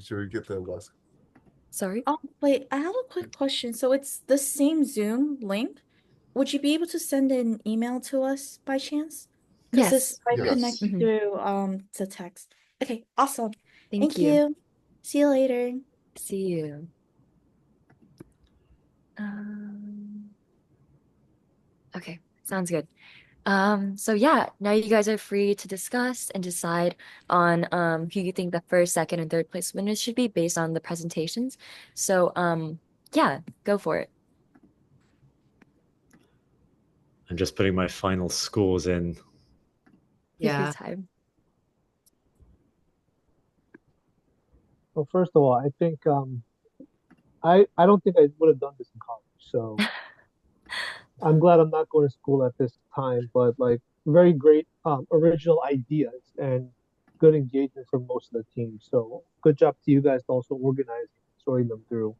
Should we get that last? Sorry? Oh, wait, I have a quick question. So it's the same Zoom link. Would you be able to send an email to us by chance? Because this Yes. might connect Mhm. through the text. Okay, awesome. Thank you. you. See you later. See you. Okay, sounds good. So yeah, now you guys are free to discuss and decide on who you think the first, second, and third place winners should be based on the presentations. So yeah, go for it. I'm just putting my final scores in. Take your Yeah. time. Well, first of all, I think I don't think I would have done this in college. So I'm glad I'm not going to school at this time, but like very great original ideas and good engagement from most of the team. So good job to you guys to also organizing, sorting them through.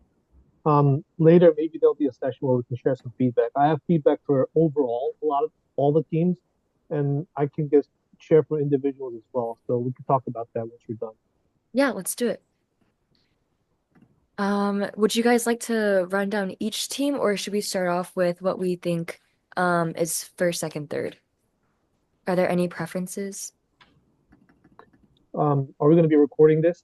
Later, maybe there'll be a session where we can share some feedback. I have feedback for overall a lot of all the teams, and I can just share for individuals as well. So we can talk about that once we're done. Yeah, let's do it. Would you guys like to run down each team, or should we start off with what we think is first, second, third? Are there any preferences? Are we going to be recording this?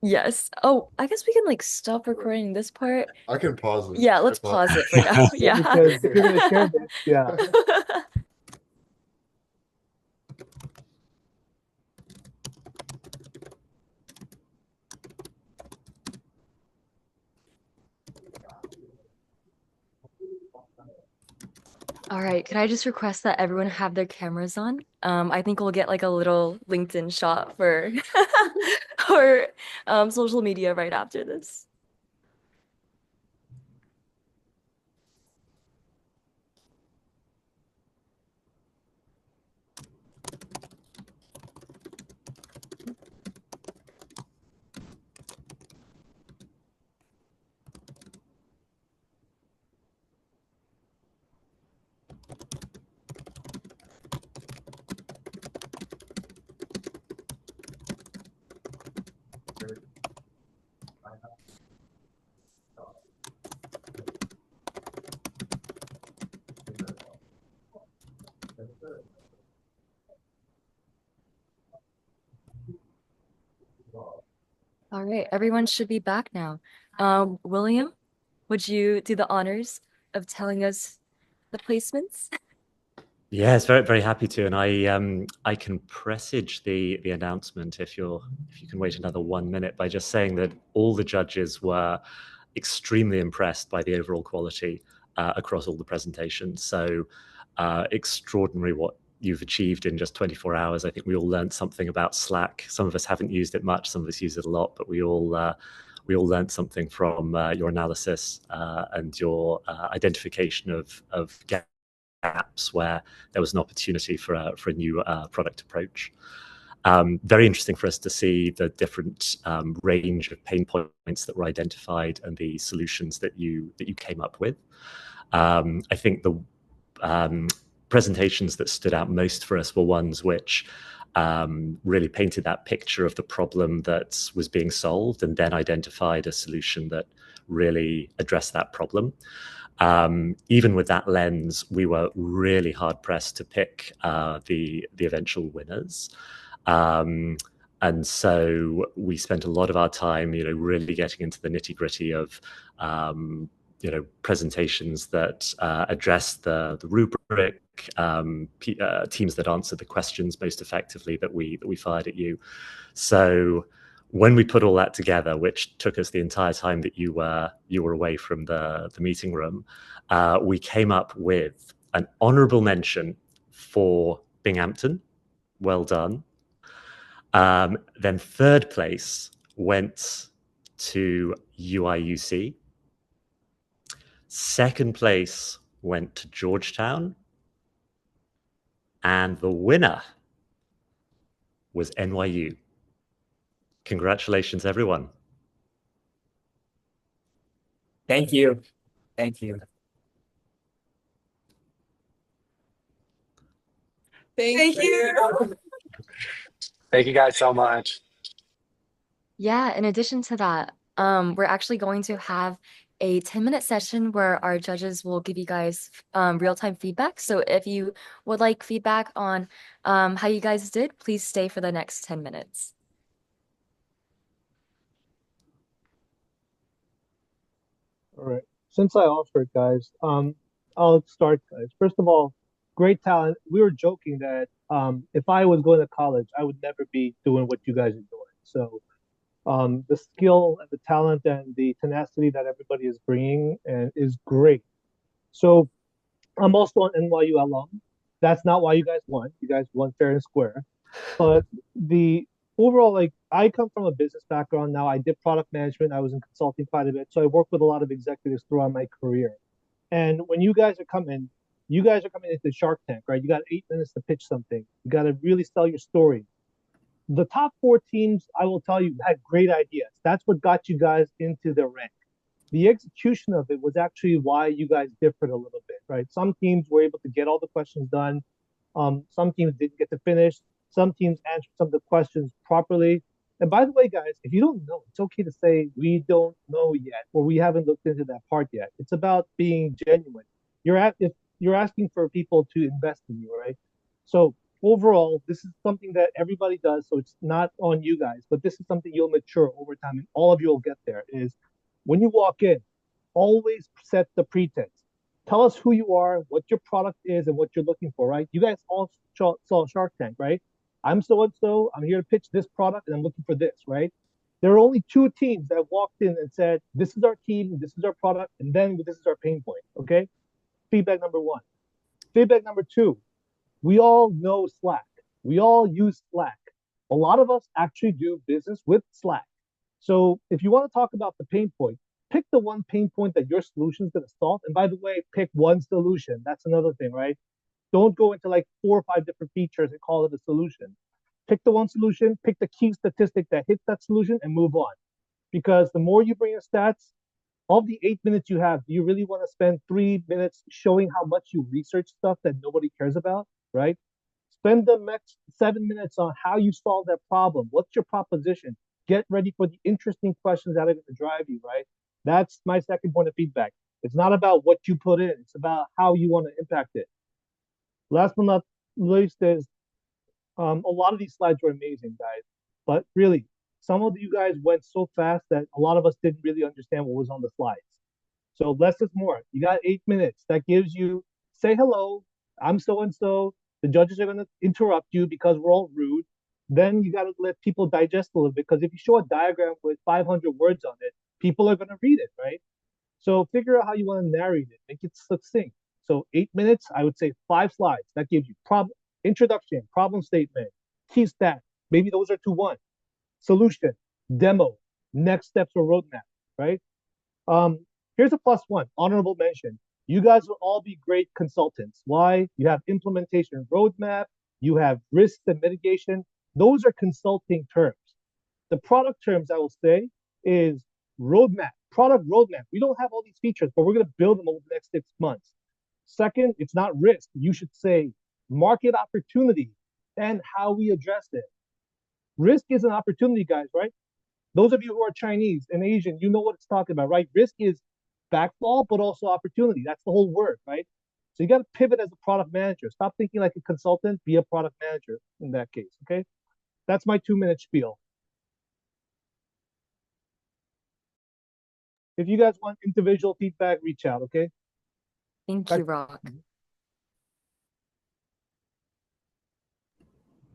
Yes. Oh, I guess we can like stop recording this part. I can pause it. Yeah, let's pause it for now. Yeah. Because if you're going to share this, yeah. All right. could I just request that everyone have their cameras on? I think we'll get like a little LinkedIn shot for our social media right after this. All right, everyone should be back now. William, would you do the honors of telling us the placements? Yes, very very happy to, and I can presage the announcement if you can wait another 1 minute by just saying that all the judges were extremely impressed by the overall quality across all the presentations. So extraordinary what you've achieved in just 24 hours. I think we all learned something about Slack. Some of us haven't used it much, some of us use it a lot, but we all learned something from your analysis and your identification of gaps where there was an opportunity for a new product approach. Very interesting for us to see the different range of pain points that were identified and the solutions that you came up with. I think the presentations that stood out most for us were ones which really painted that picture of the problem that was being solved and then identified a solution that really addressed that problem. Even with that lens, we were really hard pressed to pick the eventual winners. And so we spent a lot of our time, really getting into the nitty gritty of, presentations that addressed the rubric, teams that answered the questions most effectively that we fired at you. So when we put all that together, which took us the entire time that you were away from the meeting room, we came up with an honorable mention for Binghamton. Well done. Then third place went to UIUC. Second place went to Georgetown. And the winner was NYU. Congratulations, everyone. Thank you. Thank you. Thank you. Thank you guys so much. Yeah, in addition to that, we're actually going to have a 10-minute session where our judges will give you guys real-time feedback. So if you would like feedback on how you guys did, please stay for the next 10 minutes. All right. Since I offered, guys, I'll start, guys. First of all, great talent. We were joking that if I was going to college, I would never be doing what you guys are doing. So the skill and the talent and the tenacity that everybody is bringing and is great. So I'm also an NYU alum. That's not why you guys won. You guys won fair and square. But the overall, like, I come from a business background now. I did product management. I was in consulting quite a bit. So I worked with a lot of executives throughout my career. And when you guys are coming into Shark Tank, right? You got 8 minutes to pitch something. You got to really sell your story. The top 4 teams, I will tell you, had great ideas. That's what got you guys into the rank. The execution of it was actually why you guys differed a little bit, right? Some teams were able to get all the questions done. Some teams didn't get to finish. Some teams answered some of the questions properly. And by the way, guys, if you don't know, it's okay to say we don't know yet or we haven't looked into that part yet. It's about being genuine. If you're asking for people to invest in you, right? So overall, this is something that everybody does, so it's not on you guys, but this is something you'll mature over time, and all of you will get there. Is when you walk in, always set the pretense. Tell us who you are, what your product is, and what you're looking for, right? You guys all saw Shark Tank, right? I'm so and so. I'm here to pitch this product, and I'm looking for this, right? There are only 2 teams that walked in and said, "This is our team, this is our product, and then this is our pain point." Okay. Feedback number 1. Feedback number two, we all know Slack. We all use Slack. A lot of us actually do business with Slack. So if you want to talk about the pain point, pick the one pain point that your solution is going to solve. And by the way, pick one solution. That's another thing, right? Don't go into like 4 or 5 different features and call it a solution. Pick the one solution, pick the key statistic that hits that solution, and move on. Because the more you bring in stats, of the 8 minutes you have, do you really want to spend 3 minutes showing how much you research stuff that nobody cares about, right? Spend the next 7 minutes on how you solve that problem. What's your proposition? Get ready for the interesting questions that are going to drive you, right? That's my second point of feedback. It's not about what you put in, it's about how you want to impact it. Last but not least is a lot of these slides were amazing, guys. But really, some of you guys went so fast that a lot of us didn't really understand what was on the slides. So less is more. You got 8 minutes. That gives you say hello. I'm so and so. The judges are going to interrupt you because we're all rude. Then you got to let people digest a little bit because if you show a diagram with 500 words on it, people are going to read it, right? So figure out how you want to narrate it. Make it succinct. So 8 minutes, I would say 5 slides. That gives you introduction, problem statement, key stat. Maybe those are 2-1. Solution, demo, next steps or roadmap, right? Here's a +1, honorable mention. You guys will all be great consultants. Why? You have implementation roadmap, you have risks and mitigation. Those are consulting terms. The product terms I will say is roadmap, product roadmap. We don't have all these features, but we're going to build them over the next 6 months. Second, it's not risk. You should say market opportunity and how we address it. Risk is an opportunity, guys, right? Those of you who are Chinese and Asian, you know what it's talking about, right? Risk is backfall, but also opportunity. That's the whole word, right? So you got to pivot as a product manager. Stop thinking like a consultant, be a product manager in that case, okay? That's my 2-minute spiel. If you guys want individual feedback, reach out, okay? Thank you, Rock.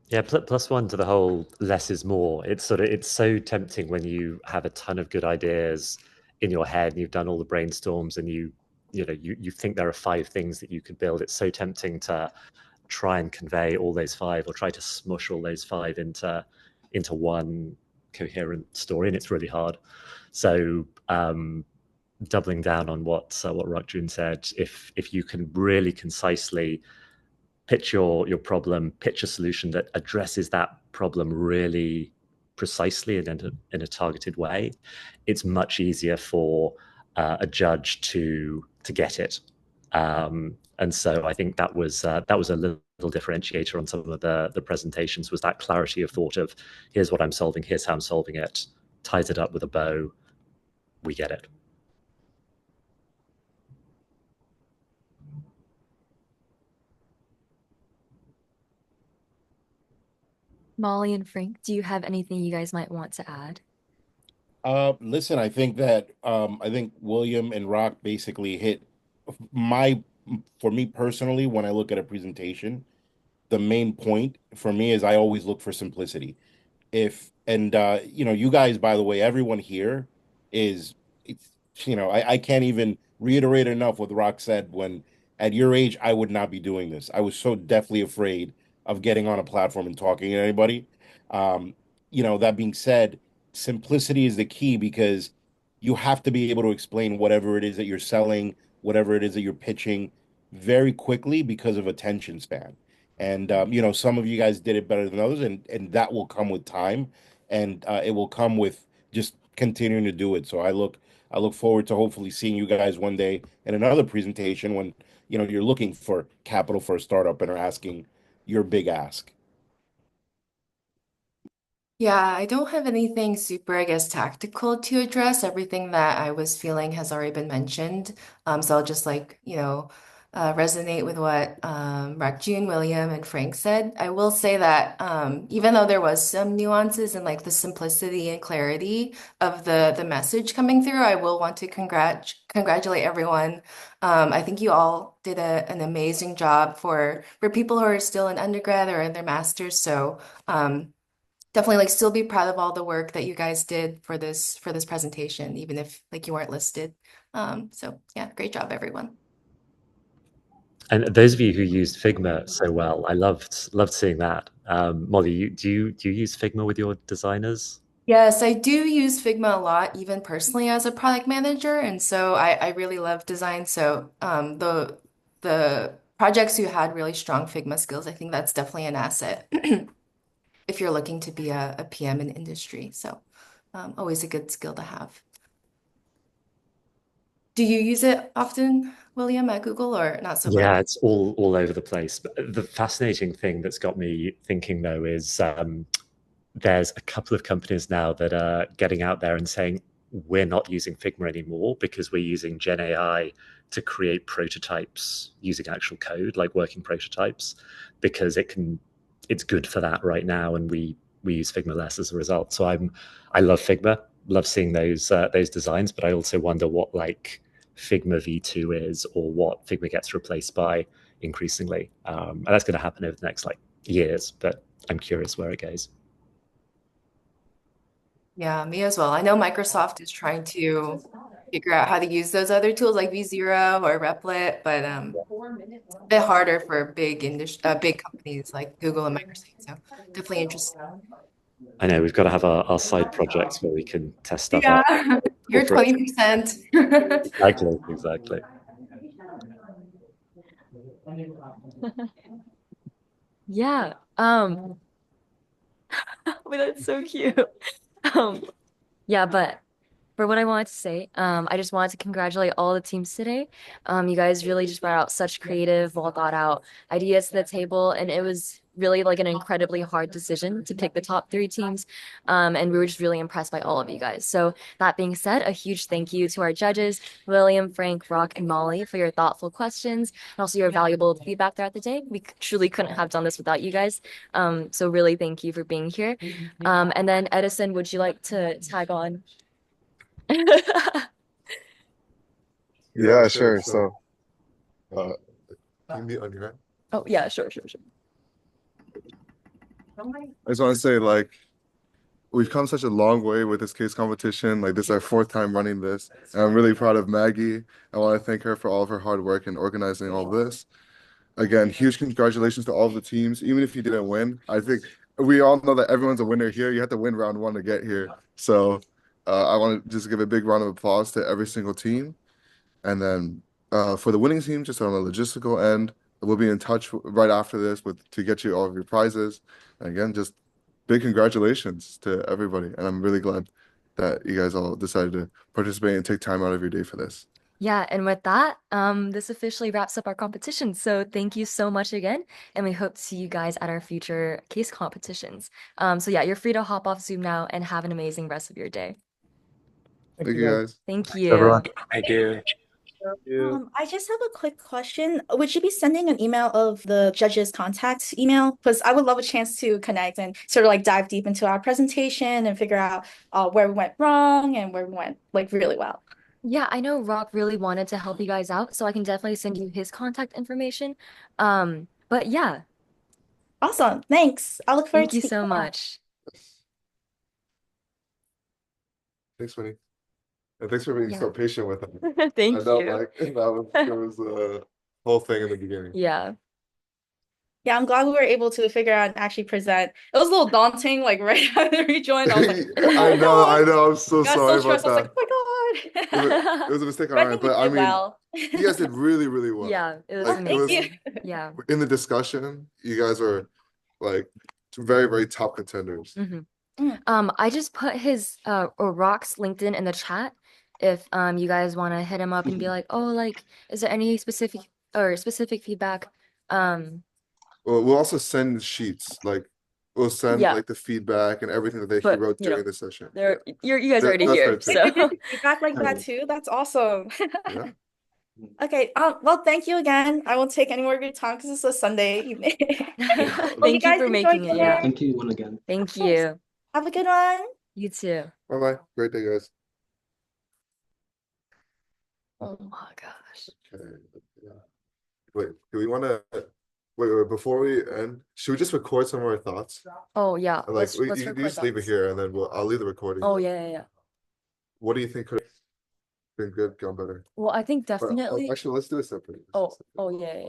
Yeah, +1 to the whole less is more. It's so tempting when you have a ton of good ideas in your head and you've done all the brainstorms and you think there are 5 things that you could build. It's so tempting to try and convey all those 5 or try to smush all those 5 into one coherent story, and it's really hard. So doubling down on what Rakjun said, if you can really concisely pitch your problem, pitch a solution that addresses that problem really precisely and in a targeted way, it's much easier for a judge to get it. And so I think that was a little differentiator on some of the presentations, was that clarity of thought of here's what I'm solving, here's how I'm solving it, ties it up with a bow, we get it. Molly and Frank, do you have anything you guys might want to add? Listen, I think William and Rock basically hit for me personally, when I look at a presentation, the main point for me is I always look for simplicity. You guys, by the way, everyone here I can't even reiterate enough what Rock said. When at your age, I would not be doing this. I was so deathly afraid of getting on a platform and talking to anybody. That being said, simplicity is the key, because you have to be able to explain whatever it is that you're selling, whatever it is that you're pitching, very quickly because of attention span. And some of you guys did it better than others, and that will come with time, and it will come with just continuing to do it. So I look forward to hopefully seeing you guys one day in another presentation when you're looking for capital for a startup and are asking your big ask. Yeah, I don't have anything super, I guess, tactical to address. Everything that I was feeling has already been mentioned. So I'll just resonate with what Rakjun, William, and Frank said. I will say that even though there was some nuances and like the simplicity and clarity of the message coming through, I will want to congratulate everyone. I think you all did an amazing job for people who are still in undergrad or in their masters. So definitely still be proud of all the work that you guys did for this presentation, even if you weren't listed. So yeah, great job, everyone. And those of you who used Figma so well, I loved seeing that. Molly, do you use Figma with your designers? Yes, I do use Figma a lot, even personally as a product manager, and so I really love design. So the projects who had really strong Figma skills, I think that's definitely an asset if you're looking to be a PM in industry. So always a good skill to have. Do you use it often, William, at Google, or not so much? Yeah, it's all over the place. But the fascinating thing that's got me thinking though is there's a couple of companies now that are getting out there and saying we're not using Figma anymore because we're using Gen AI to create prototypes using actual code, like working prototypes, because it's good for that right now, and we use Figma less as a result. So I love Figma, love seeing those designs, but I also wonder what like Figma V2 is, or what Figma gets replaced by increasingly, and that's going to happen over the next like years. But I'm curious where it goes. Yeah, me as well. I know Microsoft is trying to figure out how to use those other tools like V0 or Replit, but it's a bit harder for big companies like Google and Microsoft. So definitely interesting. I know we've got to have our side projects where we can test stuff Yeah, out. you're 20%. Exactly. Yeah. Wait, that's so cute. Yeah, but for what I wanted to say, I just wanted to congratulate all the teams today. You guys really just brought out such creative, well thought out ideas to the table, and it was really like an incredibly hard decision to pick the top three teams. And we were just really impressed by all of you guys. So that being said, a huge thank you to our judges, William, Frank, Rock, and Molly, for your thoughtful questions and also your valuable feedback throughout the day. We truly couldn't have done this without you guys. So really thank you for being here. And then Edison, would you like to tag on? Yeah, sure. So, can you mute on your end? Oh, yeah, sure. I just want to say, like, we've come such a long way with this case competition. Like, this is our fourth time running this, and I'm really proud of Maggie. I want to thank her for all of her hard work in organizing all this. Again, huge congratulations to all of the teams. Even if you didn't win, I think we all know that everyone's a winner here. You have to win round one to get here. So, I want to just give a big round of applause to every single team. And then for the winning team, just on the logistical end, we'll be in touch right after this to get you all of your prizes. And again, just big congratulations to everybody. And I'm really glad that you guys all decided to participate and take time out of your day for this. Yeah, and with that, this officially wraps up our competition. So thank you so much again, and we hope to see you guys at our future case competitions. So yeah, you're free to hop off Zoom now and have an amazing rest of your day. Thank you guys. Thank Thanks, everyone. you. Thank you. I just have a quick question. Would you be sending an email of the judge's contact email? Because I would love a chance to connect and sort of like dive deep into our presentation and figure out where we went wrong and where we went like really well. Yeah, I know Rock really wanted to help you guys out, so I can definitely send you his contact information. But yeah, Awesome. Thanks. I look forward thank to you seeing so that. much. Thanks, Winnie. And thanks for being Yeah. so patient with us. Thank I know, you. like, it was a whole thing in the beginning. Yeah. Yeah, I'm glad we were able to figure out and actually present. It was a little daunting, like right after we joined. I was like, I know. I'm so got sorry so about stressed. I was like, that. oh my God. It was a mistake on But I our end, think we but I did mean, well. you guys did really, really well. Yeah, it was Like, Thank you. Yeah. in the discussion, you guys were like very, very top contenders. I just put his or Rock's LinkedIn in the chat if you guys want to hit him up and be like, oh, like, is there any specific feedback? Well, we'll also send sheets, like we'll send Yeah. like the feedback and everything that he But, wrote you know, during the session. you guys already That's here, fair too. so Feedback like that too. That's awesome. Yeah. Okay. Well, thank you again. I won't take any more of your time because it's a Sunday evening. Hope you thank you guys for enjoy making it. Yeah. dinner. Thank you, one again. Thank you. Have a good one. You too. Bye-bye. Great day, guys. Oh my gosh. Okay. Yeah. Wait, do we want to wait before we end? Should we just record some of our thoughts? Oh yeah. And, like Let's you record just leave it that. here, and then I'll leave the recording. Oh yeah. What do you think could been good, gone better. Well, I think But definitely. actually, let's do it separately. Oh, yeah.